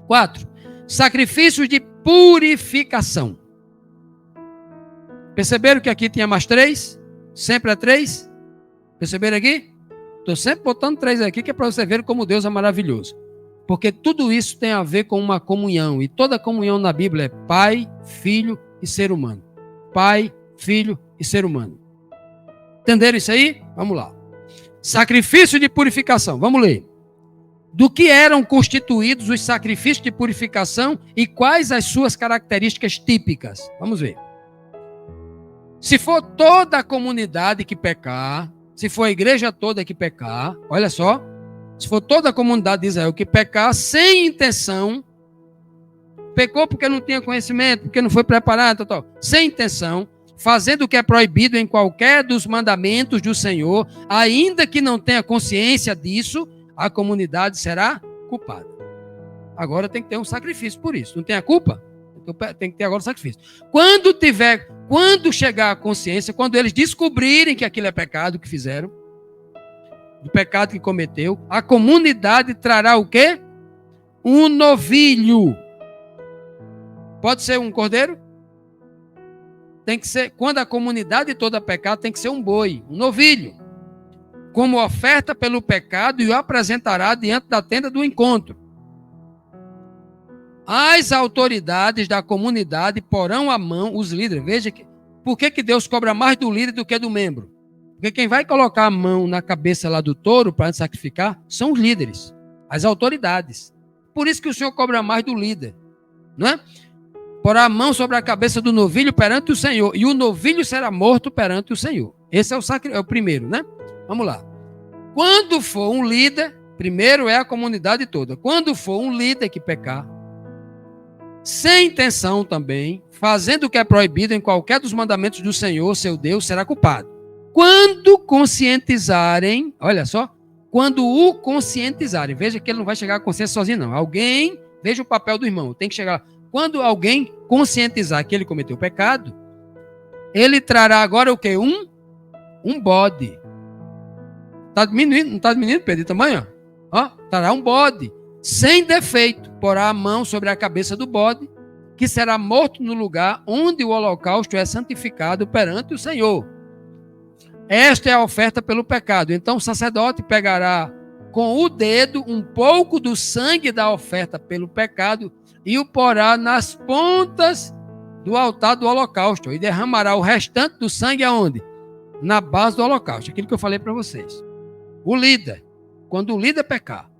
4. Sacrifícios de purificação. Perceberam que aqui tinha mais 3? Sempre é 3? Perceberam aqui? Estou sempre botando 3 aqui, que é para você ver como Deus é maravilhoso. Porque tudo isso tem a ver com uma comunhão. E toda comunhão na Bíblia é Pai, Filho e ser humano. Pai, Filho e ser humano. Entenderam isso aí? Vamos lá. Sacrifício de purificação. Vamos ler. Do que eram constituídos os sacrifícios de purificação e quais as suas características típicas? Vamos ver. Se for toda a comunidade que pecar, se for a igreja toda que pecar, olha só, se for toda a comunidade de Israel que pecar sem intenção, pecou porque não tinha conhecimento, porque não foi preparado, sem intenção, fazendo o que é proibido em qualquer dos mandamentos do Senhor, ainda que não tenha consciência disso, a comunidade será culpada. Agora tem que ter um sacrifício por isso. Não tem a culpa? Então tem que ter agora o sacrifício. Quando chegar a consciência, quando eles descobrirem que aquilo é pecado que fizeram, do pecado que cometeu, a comunidade trará o quê? Um novilho. Pode ser um cordeiro? Tem que ser, quando a comunidade toda pecar, tem que ser um boi, um novilho, como oferta pelo pecado, e o apresentará diante da tenda do encontro. As autoridades da comunidade porão a mão, os líderes. Veja que, por que Deus cobra mais do líder do que do membro? Porque quem vai colocar a mão na cabeça lá do touro para sacrificar são os líderes, as autoridades. Por isso que o Senhor cobra mais do líder, não é? Porá a mão sobre a cabeça do novilho perante o Senhor, e o novilho será morto perante o Senhor. Esse é o primeiro, né? Vamos lá. Quando for um líder, primeiro é a comunidade toda. Quando for um líder que pecar, sem intenção também, fazendo o que é proibido em qualquer dos mandamentos do Senhor, seu Deus, será culpado. Quando conscientizarem, olha só, quando o conscientizarem, veja que ele não vai chegar à consciência sozinho, não. Alguém, veja o papel do irmão, tem que chegar. Quando alguém conscientizar que ele cometeu pecado, ele trará agora o quê? Um bode. Está diminuindo, não está diminuindo, Pedro, de tamanho? Ó, trará um bode, sem defeito, porá a mão sobre a cabeça do bode, que será morto no lugar onde o holocausto é santificado perante o Senhor. Esta é a oferta pelo pecado. Então o sacerdote pegará com o dedo um pouco do sangue da oferta pelo pecado e o porá nas pontas do altar do holocausto e derramará o restante do sangue aonde? Na base do holocausto. Aquilo que eu falei para vocês. O líder. quando o líder pecar.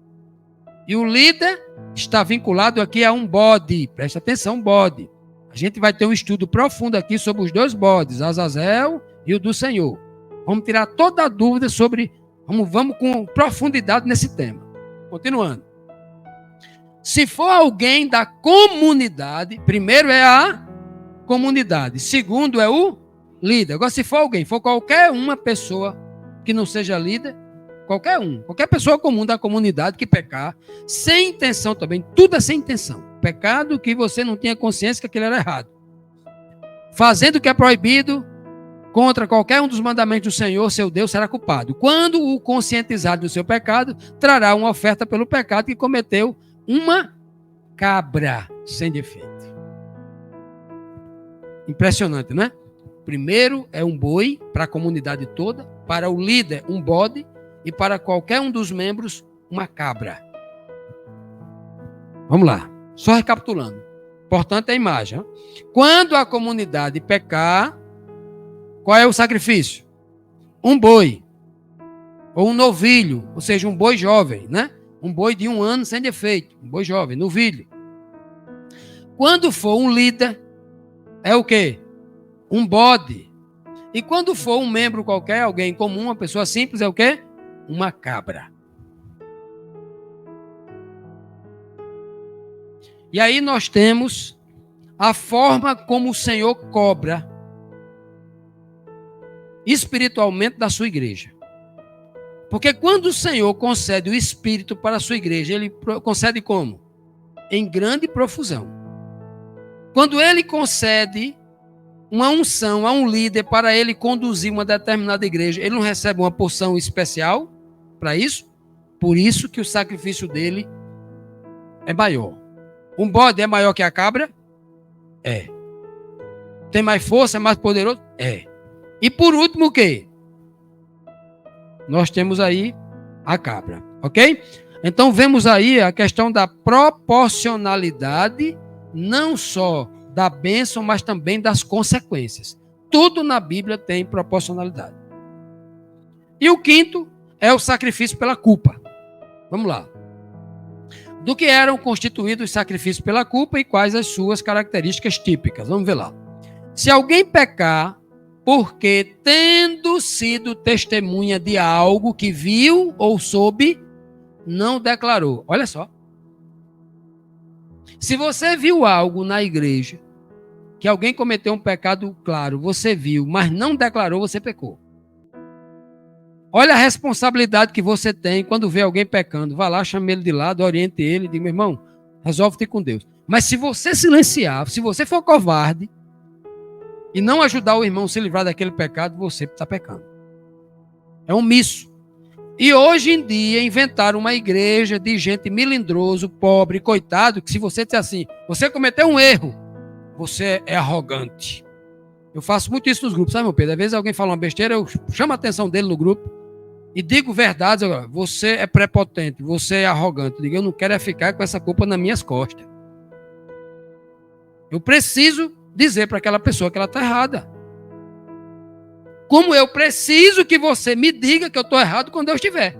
E o líder está vinculado aqui a um bode. Presta atenção, bode. A gente vai ter um estudo profundo aqui sobre os dois bodes, Azazel e o do Senhor. Vamos tirar toda a dúvida sobre... Vamos com profundidade nesse tema. Continuando. Se for alguém da comunidade, primeiro é a comunidade, segundo é o líder. Agora, se for alguém, for qualquer uma pessoa que não seja líder, qualquer pessoa comum da comunidade que pecar, sem intenção também, tudo é sem intenção. Pecado que você não tinha consciência que aquilo era errado. Fazendo o que é proibido, contra qualquer um dos mandamentos do Senhor, seu Deus, será culpado. Quando o conscientizar do seu pecado, trará uma oferta pelo pecado que cometeu, uma cabra sem defeito. Impressionante, né? Primeiro é um boi para a comunidade toda, para o líder um bode e para qualquer um dos membros uma cabra. Vamos lá, só recapitulando. Importante é a imagem. Quando a comunidade pecar, qual é o sacrifício? Um boi ou um novilho, ou seja, um boi jovem, né? Um boi de 1 ano sem defeito, um boi jovem, novilho. Quando for um líder, é o quê? Um bode. E quando for um membro qualquer, alguém comum, uma pessoa simples, é o quê? Uma cabra. E aí nós temos a forma como o Senhor cobra espiritualmente da sua igreja. Porque quando o Senhor concede o Espírito para a sua igreja, Ele concede como? Em grande profusão. Quando Ele concede uma unção a um líder para ele conduzir uma determinada igreja, ele não recebe uma porção especial para isso? Por isso que o sacrifício dele é maior. Um bode é maior que a cabra? É. Tem mais força, é mais poderoso? É. E por último o quê? Nós temos aí a cabra, ok? Então vemos aí a questão da proporcionalidade, não só da bênção, mas também das consequências. Tudo na Bíblia tem proporcionalidade. E o quinto é o sacrifício pela culpa. Vamos lá. Do que eram constituídos os sacrifícios pela culpa e quais as suas características típicas? Vamos ver lá. Se alguém pecar porque, tendo sido testemunha de algo que viu ou soube, não declarou. Olha só. Se você viu algo na igreja, que alguém cometeu um pecado claro, você viu, mas não declarou, você pecou. Olha a responsabilidade que você tem quando vê alguém pecando. Vá lá, chame ele de lado, oriente ele, diga, meu irmão, resolve-te com Deus. Mas se você silenciar, se você for covarde, e não ajudar o irmão a se livrar daquele pecado, você está pecando. É omisso. E hoje em dia inventaram uma igreja de gente melindroso, pobre, coitado, que se você disser assim, você cometeu um erro, você é arrogante. Eu faço muito isso nos grupos, sabe, meu Pedro? Às vezes alguém fala uma besteira, eu chamo a atenção dele no grupo e digo verdades. Agora, você é prepotente, você é arrogante. Eu digo, eu não quero ficar com essa culpa nas minhas costas. Eu preciso dizer para aquela pessoa que ela está errada. Como eu preciso que você me diga que eu estou errado quando eu estiver.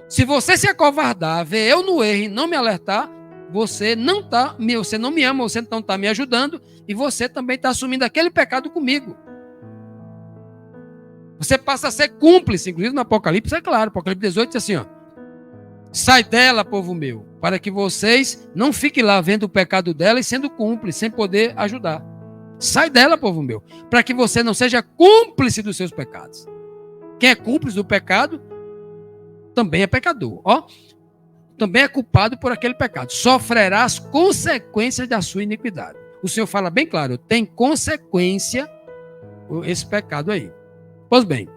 Se você se acovardar, ver eu no erro e não me alertar, você não me ama, você não está me ajudando e você também está assumindo aquele pecado comigo. Você passa a ser cúmplice, inclusive no Apocalipse, é claro, Apocalipse 18 diz assim, ó, sai dela, povo meu, para que vocês não fiquem lá vendo o pecado dela e sendo cúmplice, sem poder ajudar. Sai dela, povo meu, para que você não seja cúmplice dos seus pecados. Quem é cúmplice do pecado também é pecador. Ó, também é culpado por aquele pecado. Sofrerá as consequências da sua iniquidade. O Senhor fala bem claro, tem consequência esse pecado aí. Pois bem,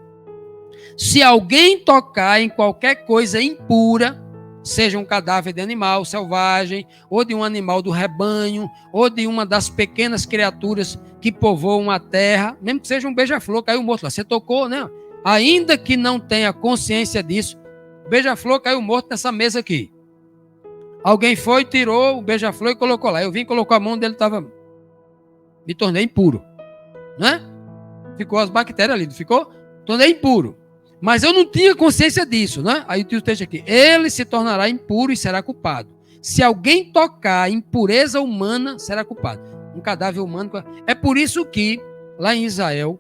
se alguém tocar em qualquer coisa impura, seja um cadáver de animal selvagem, ou de um animal do rebanho, ou de uma das pequenas criaturas que povoam a terra, mesmo que seja um beija-flor, caiu morto lá, você tocou, né? Ainda que não tenha consciência disso, o beija-flor caiu morto nessa mesa aqui. Alguém foi, tirou o beija-flor e colocou lá. Eu vim, colocou a mão dele, me tornei impuro, né? Ficou as bactérias ali, não ficou? Tornei impuro. Mas eu não tinha consciência disso, né? Aí tem o texto aqui. Ele se tornará impuro e será culpado. Se alguém tocar impureza humana, será culpado. Um cadáver humano. É por isso que, lá em Israel,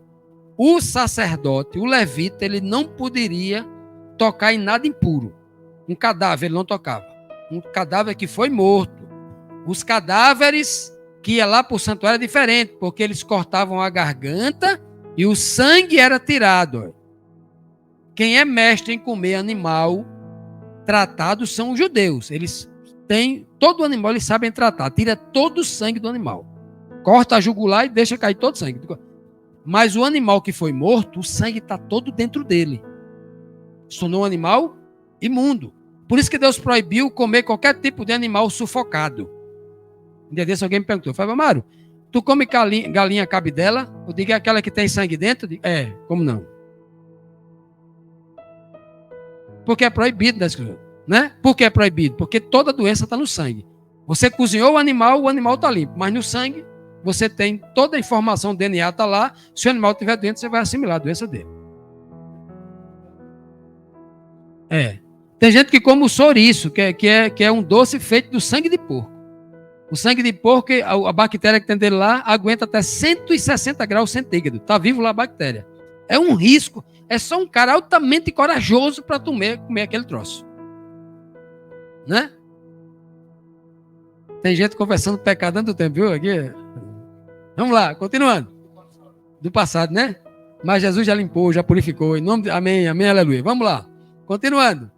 o sacerdote, o levita, ele não poderia tocar em nada impuro. Um cadáver ele não tocava. Um cadáver que foi morto. Os cadáveres que ia lá para o santuário era diferente, porque eles cortavam a garganta e o sangue era tirado. Quem é mestre em comer animal tratado são os judeus. Eles têm, todo animal eles sabem tratar. Tira todo o sangue do animal. Corta a jugular e deixa cair todo o sangue. Mas o animal que foi morto, o sangue está todo dentro dele. Se tornou um animal imundo. Por isso que Deus proibiu comer qualquer tipo de animal sufocado. Um dia desse alguém me perguntou, falei, Mário, tu come galinha cabidela? Eu digo, é aquela que tem sangue dentro? Eu digo, como não? Porque é proibido da escritura, né? Por que é proibido? Porque toda doença está no sangue. Você cozinhou o animal está limpo, mas no sangue você tem toda a informação, o DNA está lá, se o animal estiver doente, você vai assimilar a doença dele. Tem gente que come o souriço, que é um doce feito do sangue de porco. O sangue de porco, a bactéria que tem dele lá, aguenta até 160 graus centígrados. Está vivo lá a bactéria. É um risco. É só um cara altamente corajoso para comer aquele troço. Né? Tem gente conversando pecado dentro do tempo, viu? Aqui. Vamos lá, continuando. Do passado, né? Mas Jesus já limpou, já purificou. Em nome de... Amém, amém, aleluia. Vamos lá. Continuando.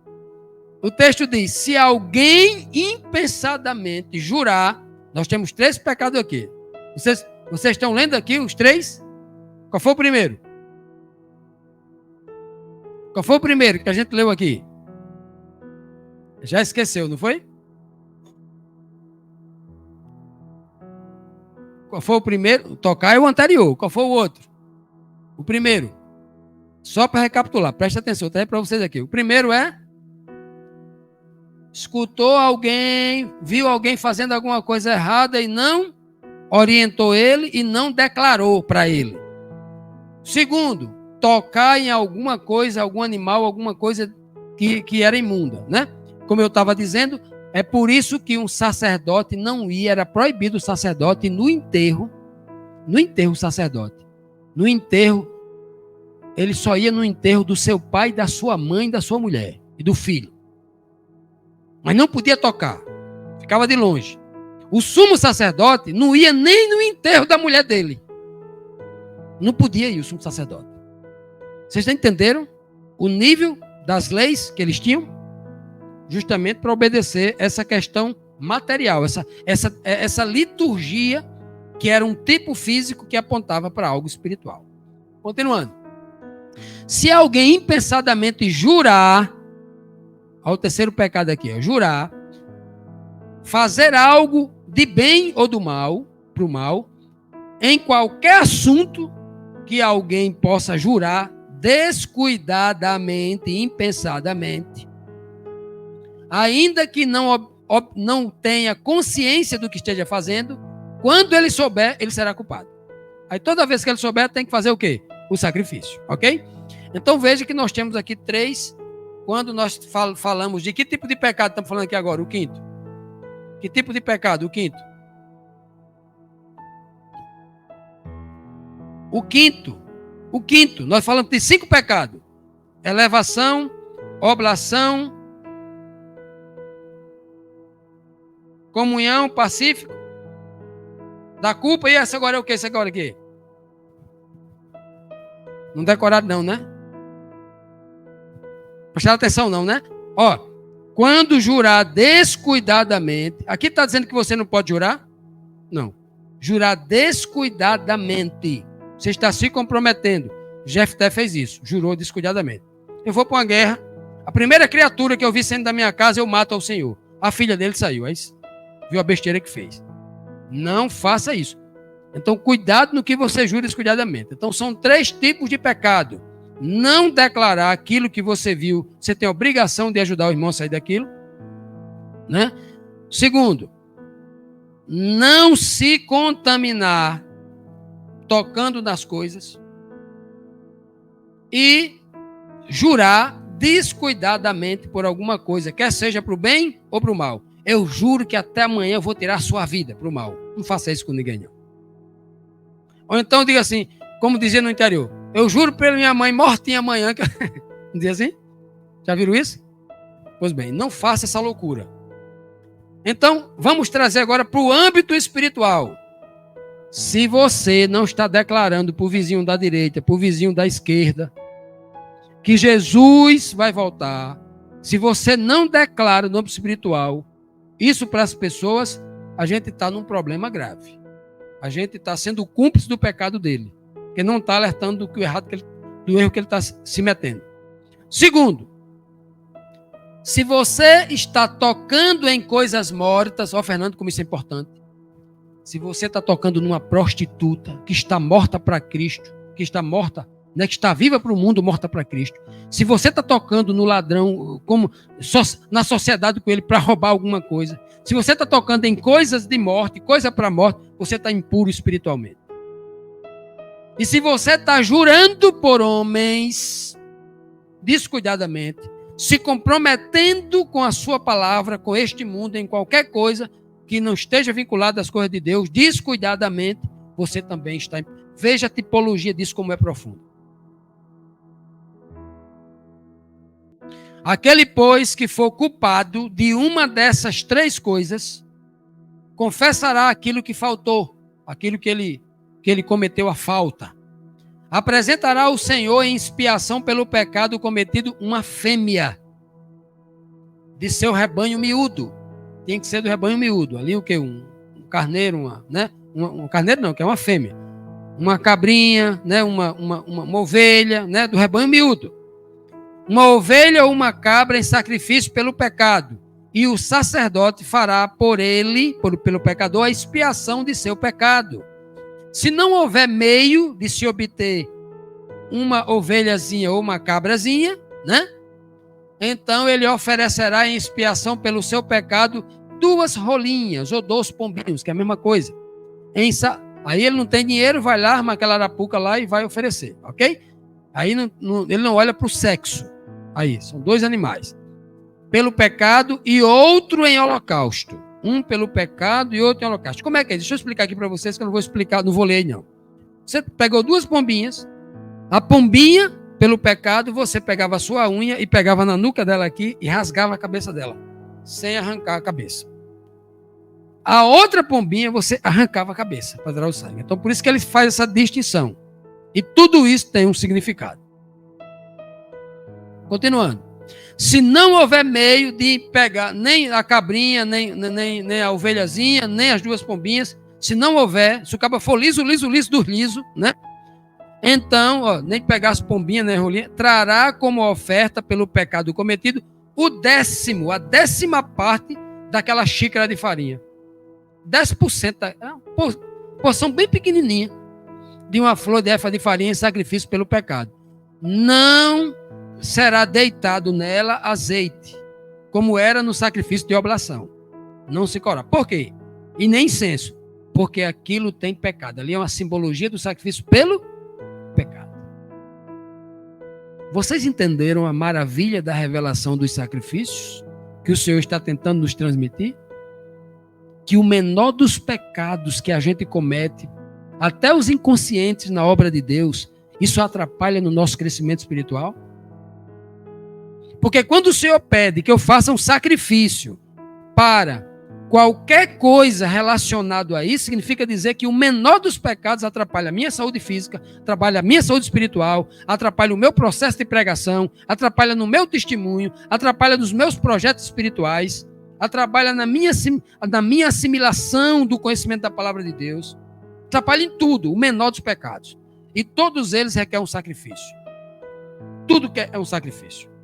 O texto diz, se alguém impensadamente jurar, nós temos 3 pecados aqui. Vocês estão lendo aqui os 3? Qual foi o primeiro? Qual foi o primeiro que a gente leu aqui? Já esqueceu, não foi? Qual foi o primeiro? Tocar é o anterior. Qual foi o outro? O primeiro. Só para recapitular, presta atenção, tá aí para vocês aqui. O primeiro é... escutou alguém, viu alguém fazendo alguma coisa errada e não orientou ele e não declarou para ele. Segundo, tocar em alguma coisa, algum animal, alguma coisa que era imunda, né? Como eu estava dizendo, é por isso que um sacerdote não ia, era proibido o sacerdote no enterro o sacerdote. No enterro, ele só ia no enterro do seu pai, da sua mãe, da sua mulher e do filho. Mas não podia tocar, ficava de longe. O sumo sacerdote não ia nem no enterro da mulher dele. Não podia ir o sumo sacerdote. Vocês entenderam o nível das leis que eles tinham? Justamente para obedecer essa questão material, essa liturgia que era um tipo físico que apontava para algo espiritual. Continuando. Se alguém impensadamente jurar, olha o terceiro pecado aqui, jurar, fazer algo de bem ou do mal, para o mal, em qualquer assunto que alguém possa jurar descuidadamente, impensadamente, ainda que não tenha consciência do que esteja fazendo, quando ele souber, ele será culpado. Aí toda vez que ele souber, tem que fazer o quê? O sacrifício, ok? Então veja que nós temos aqui 3, quando nós falamos de que tipo de pecado estamos falando aqui agora? O quinto. Que tipo de pecado? O quinto. O quinto, nós falamos de 5 pecados. Elevação, oblação, comunhão, pacífico, da culpa. E essa agora é o que? Essa agora aqui? Não decorado não, né? Prestaram atenção não, né? Ó, quando jurar descuidadamente, aqui está dizendo que você não pode jurar? Não. Jurar descuidadamente. Você está se comprometendo. Jefté fez isso, jurou descuidadamente. Eu vou para uma guerra, a primeira criatura que eu vi saindo da minha casa, eu mato ao Senhor. A filha dele saiu, é isso? Viu a besteira que fez. Não faça isso. Então, cuidado no que você jura descuidadamente. Então, são 3 tipos de pecado. Não declarar aquilo que você viu, você tem a obrigação de ajudar o irmão a sair daquilo, né? Segundo, não se contaminar tocando nas coisas. E jurar descuidadamente por alguma coisa, quer seja para o bem ou para o mal. Eu juro que até amanhã eu vou tirar a sua vida para o mal. Não faça isso com ninguém, não. Ou então diga assim, como dizia no interior, eu juro pela minha mãe mortinha amanhã. Não diz assim? Já viram isso? Pois bem, não faça essa loucura. Então, vamos trazer agora para o âmbito espiritual. Se você não está declarando para o vizinho da direita, para o vizinho da esquerda, que Jesus vai voltar, se você não declara no âmbito espiritual, isso para as pessoas, a gente está num problema grave. A gente está sendo cúmplice do pecado dele, porque não está alertando do erro que ele está se metendo. Segundo, se você está tocando em coisas mortas, ó Fernando, como isso é importante. Se você está tocando numa prostituta que está morta para Cristo, que está morta, né, que está viva para o mundo, morta para Cristo. Se você está tocando no ladrão, como na sociedade com ele para roubar alguma coisa, se você está tocando em coisas de morte, coisa para morte, você está impuro espiritualmente. E se você está jurando por homens, descuidadamente, se comprometendo com a sua palavra, com este mundo, em qualquer coisa que não esteja vinculada às coisas de Deus, descuidadamente, você também está. Veja a tipologia disso como é profundo. Aquele, pois, que for culpado de uma dessas três coisas, confessará aquilo que faltou, aquilo que ele cometeu a falta. Apresentará ao Senhor em expiação pelo pecado cometido uma fêmea de seu rebanho miúdo. Tem que ser do rebanho miúdo. Ali o que? Um carneiro, um carneiro não, que é uma fêmea. Uma cabrinha, né? uma ovelha, né? Do rebanho miúdo. Uma ovelha ou uma cabra em sacrifício pelo pecado. E o sacerdote fará por ele, pelo pecador, a expiação de seu pecado. Se não houver meio de se obter uma ovelhazinha ou uma cabrazinha, né? Então ele oferecerá em expiação pelo seu pecado 2 rolinhas ou 2 pombinhos, que é a mesma coisa. Aí ele não tem dinheiro, vai lá, arma aquela arapuca lá e vai oferecer, ok? Aí ele não olha para o sexo. Aí, são 2 animais. Pelo pecado e outro em holocausto. Um pelo pecado e outro em holocausto. Como é que é? Deixa eu explicar aqui para vocês, que eu não vou explicar, não vou ler aí não. Você pegou 2 pombinhas, a pombinha, pelo pecado, você pegava a sua unha e pegava na nuca dela aqui e rasgava a cabeça dela, sem arrancar a cabeça. A outra pombinha, você arrancava a cabeça para tirar o sangue. Então, por isso que ele faz essa distinção. E tudo isso tem um significado. Continuando. Se não houver meio de pegar nem a cabrinha, nem a ovelhazinha, nem as 2 pombinhas, se não houver, se o cabo for liso do liso, né? Então, nem pegar as pombinhas, nem a rolinha, trará como oferta pelo pecado cometido a 10ª parte daquela xícara de farinha. 10%, é uma porção bem pequenininha de uma flor de éfa de farinha em sacrifício pelo pecado. Não será deitado nela azeite, como era no sacrifício de oblação. Não se corá. Por quê? E nem incenso, porque aquilo tem pecado. Ali é uma simbologia do sacrifício pelo pecado. Vocês entenderam a maravilha da revelação dos sacrifícios que o Senhor está tentando nos transmitir? Que o menor dos pecados que a gente comete, até os inconscientes na obra de Deus, isso atrapalha no nosso crescimento espiritual? Porque quando o Senhor pede que eu faça um sacrifício para qualquer coisa relacionada a isso, significa dizer que o menor dos pecados atrapalha a minha saúde física, atrapalha a minha saúde espiritual, atrapalha o meu processo de pregação, atrapalha no meu testemunho, atrapalha nos meus projetos espirituais, atrapalha na minha assimilação do conhecimento da palavra de Deus, atrapalha em tudo, o menor dos pecados. E todos eles requerem um sacrifício. Tudo que é um sacrifício.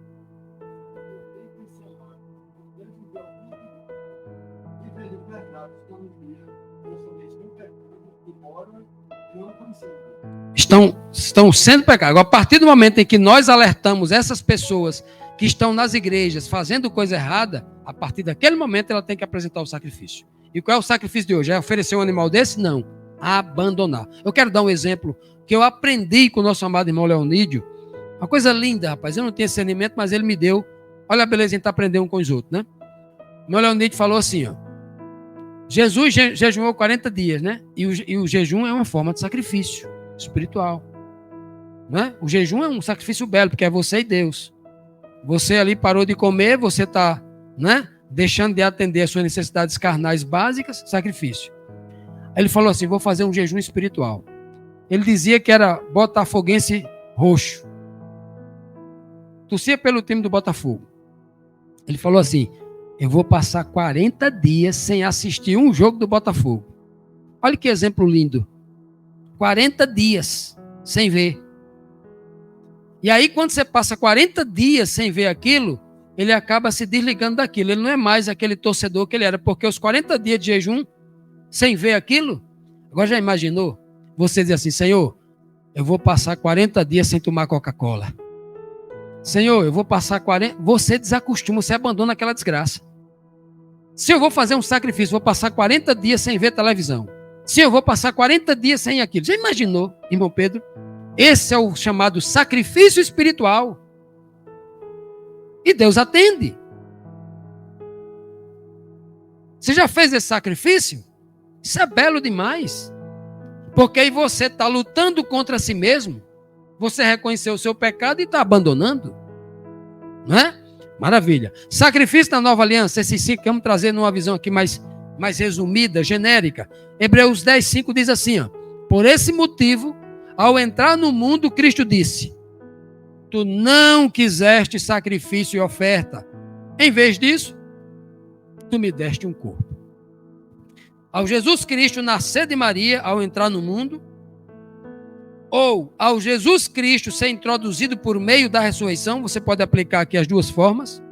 Estão sendo pecados. Agora, a partir do momento em que nós alertamos essas pessoas que estão nas igrejas fazendo coisa errada, a partir daquele momento ela tem que apresentar o sacrifício. E qual é o sacrifício de hoje? É oferecer um animal desse? Não. Abandonar. Eu quero dar um exemplo que eu aprendi com o nosso amado irmão Leonídio, Uma coisa linda, rapaz. Eu não tenho discernimento, mas ele me deu. Olha a beleza de a gente aprender um com os outros, né? Meu Leonide falou assim, ó. Jesus jejuou 40 dias, né? E o jejum é uma forma de sacrifício espiritual. Né? O jejum é um sacrifício belo, porque é você e Deus. Você ali parou de comer, você está, né, deixando de atender as suas necessidades carnais básicas, sacrifício. Aí ele falou assim, vou fazer um jejum espiritual. Ele dizia que era botafoguense roxo. Torcia pelo time do Botafogo. Ele falou assim, eu vou passar 40 dias sem assistir um jogo do Botafogo. Olha que exemplo lindo. 40 dias sem ver. E aí, quando você passa 40 dias sem ver aquilo, ele acaba se desligando daquilo. Ele não é mais aquele torcedor que ele era, porque os 40 dias de jejum, sem ver aquilo, agora já imaginou? Você diz assim, Senhor, eu vou passar 40 dias sem tomar Coca-Cola. Senhor, eu vou passar 40... Você desacostuma, você abandona aquela desgraça. Se eu vou fazer um sacrifício, vou passar 40 dias sem ver televisão. Se eu vou passar 40 dias sem aquilo. Já imaginou, irmão Pedro? Esse é o chamado sacrifício espiritual. E Deus atende. Você já fez esse sacrifício? Isso é belo demais. Porque aí você está lutando contra si mesmo. Você reconheceu o seu pecado e está abandonando. Não é? Maravilha. Sacrifício na nova aliança. Esses 5 que vamos trazer numa visão aqui mais resumida, genérica. Hebreus 10:5 diz assim, ó, por esse motivo, ao entrar no mundo, Cristo disse, tu não quiseste sacrifício e oferta. Em vez disso, tu me deste um corpo. Ao Jesus Cristo nascer de Maria, ao entrar no mundo, ou ao Jesus Cristo ser introduzido por meio da ressurreição, você pode aplicar aqui as duas formas.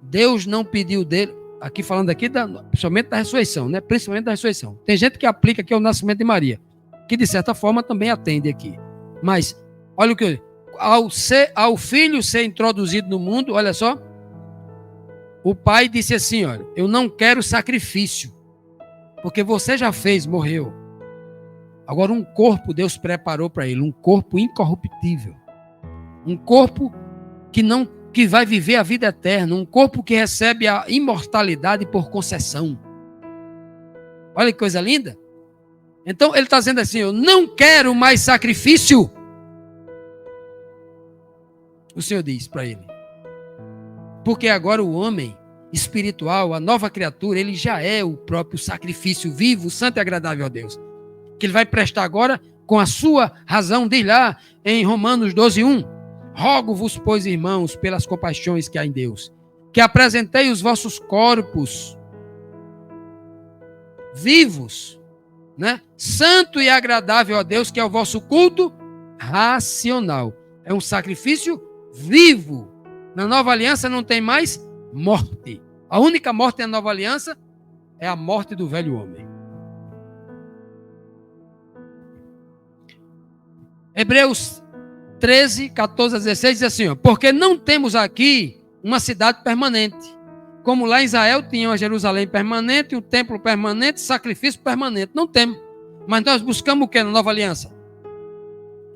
Deus não pediu dele, aqui falando aqui principalmente da ressurreição, né? Principalmente da ressurreição. Tem gente que aplica aqui o nascimento de Maria, que de certa forma também atende aqui. Mas, olha o que ao filho ser introduzido no mundo, olha só, o pai disse assim, olha, eu não quero sacrifício, porque você já fez, morreu. Agora um corpo Deus preparou para ele, um corpo incorruptível, um corpo que vai viver a vida eterna, um corpo que recebe a imortalidade por concessão. Olha que coisa linda. Então ele está dizendo assim, eu não quero mais sacrifício. O Senhor diz para ele, porque agora o homem espiritual, a nova criatura, ele já é o próprio sacrifício vivo, santo e agradável a Deus, que ele vai prestar agora com a sua razão, diz lá em Romanos 12:1, rogo-vos, pois, irmãos, pelas compaixões que há em Deus, que apresentei os vossos corpos vivos, né? Santo e agradável a Deus, que é o vosso culto racional. É um sacrifício vivo. Na nova aliança não tem mais morte. A única morte na nova aliança é a morte do velho homem. Hebreus 13, 14 a 16 diz assim, ó, porque não temos aqui uma cidade permanente, como lá em Israel tinham a Jerusalém permanente, o templo permanente, sacrifício permanente. Não temos. Mas nós buscamos o que na nova aliança?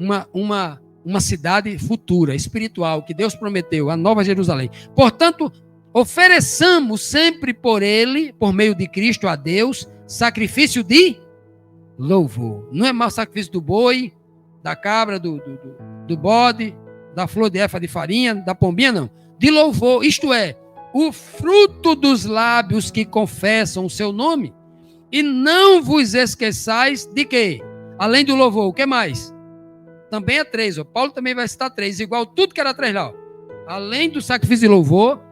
Uma cidade futura, espiritual, que Deus prometeu, a nova Jerusalém. Portanto, ofereçamos sempre por ele, por meio de Cristo a Deus, sacrifício de louvor. Não é mais sacrifício do boi, da cabra, do bode, da flor de éfa de farinha, da pombinha, não. De louvor, isto é, o fruto dos lábios que confessam o seu nome. E não vos esqueçais de quê? Além do louvor, o que mais? Também é 3, ó. Paulo também vai citar 3, igual tudo que era 3 lá. Ó. Além do sacrifício de louvor,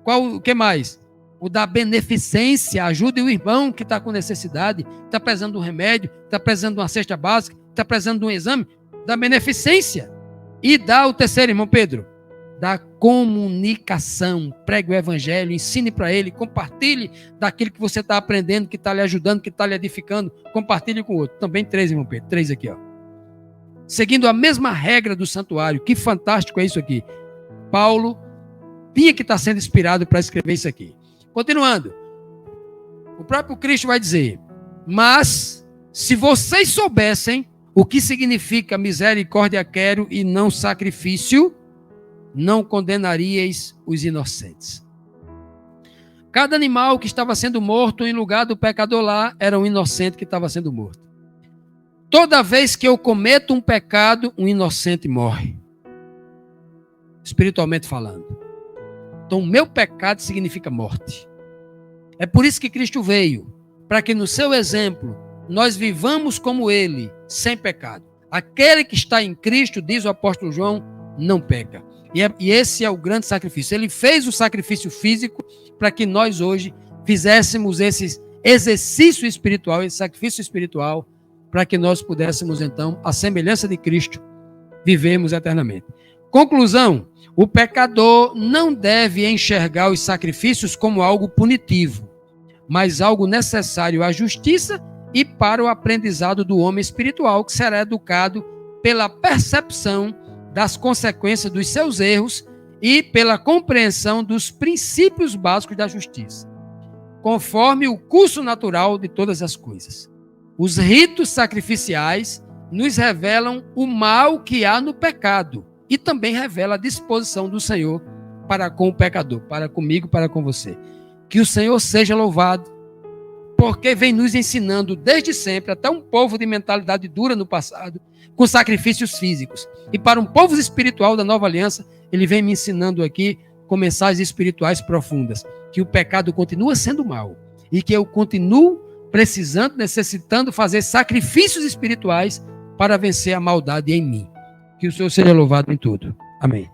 o que mais? O da beneficência, ajude o irmão que está com necessidade, está precisando de um remédio, está precisando de uma cesta básica, está precisando de um exame, da beneficência. E dá o terceiro, irmão Pedro, da comunicação. Pregue o evangelho, ensine para ele, compartilhe daquilo que você está aprendendo, que está lhe ajudando, que está lhe edificando, compartilhe com o outro. Também 3, irmão Pedro, 3 aqui, ó. Seguindo a mesma regra do santuário. Que fantástico é isso aqui. Paulo tinha que estar sendo inspirado para escrever isso aqui. Continuando. O próprio Cristo vai dizer, mas se vocês soubessem O que significa misericórdia quero e não sacrifício? Não condenaríeis os inocentes. Cada animal que estava sendo morto em lugar do pecador lá era um inocente que estava sendo morto. Toda vez que eu cometo um pecado, um inocente morre. Espiritualmente falando. Então, o meu pecado significa morte. É por isso que Cristo veio, para que no seu exemplo nós vivamos como ele, sem pecado. Aquele que está em Cristo, diz o apóstolo João, não peca. E esse é o grande sacrifício. Ele fez o sacrifício físico para que nós hoje fizéssemos esse exercício espiritual, esse sacrifício espiritual, para que nós pudéssemos então, à semelhança de Cristo, vivermos eternamente. Conclusão: o pecador não deve enxergar os sacrifícios como algo punitivo, mas algo necessário à justiça e para o aprendizado do homem espiritual, que será educado pela percepção das consequências dos seus erros e pela compreensão dos princípios básicos da justiça, conforme o curso natural de todas as coisas. Os ritos sacrificiais nos revelam o mal que há no pecado e também revela a disposição do Senhor para com o pecador, para comigo, para com você. Que o Senhor seja louvado, porque vem nos ensinando desde sempre, até um povo de mentalidade dura no passado, com sacrifícios físicos. E para um povo espiritual da nova aliança, ele vem me ensinando aqui com mensagens espirituais profundas, que o pecado continua sendo mal e que eu continuo precisando, necessitando fazer sacrifícios espirituais para vencer a maldade em mim. Que o Senhor seja louvado em tudo. Amém.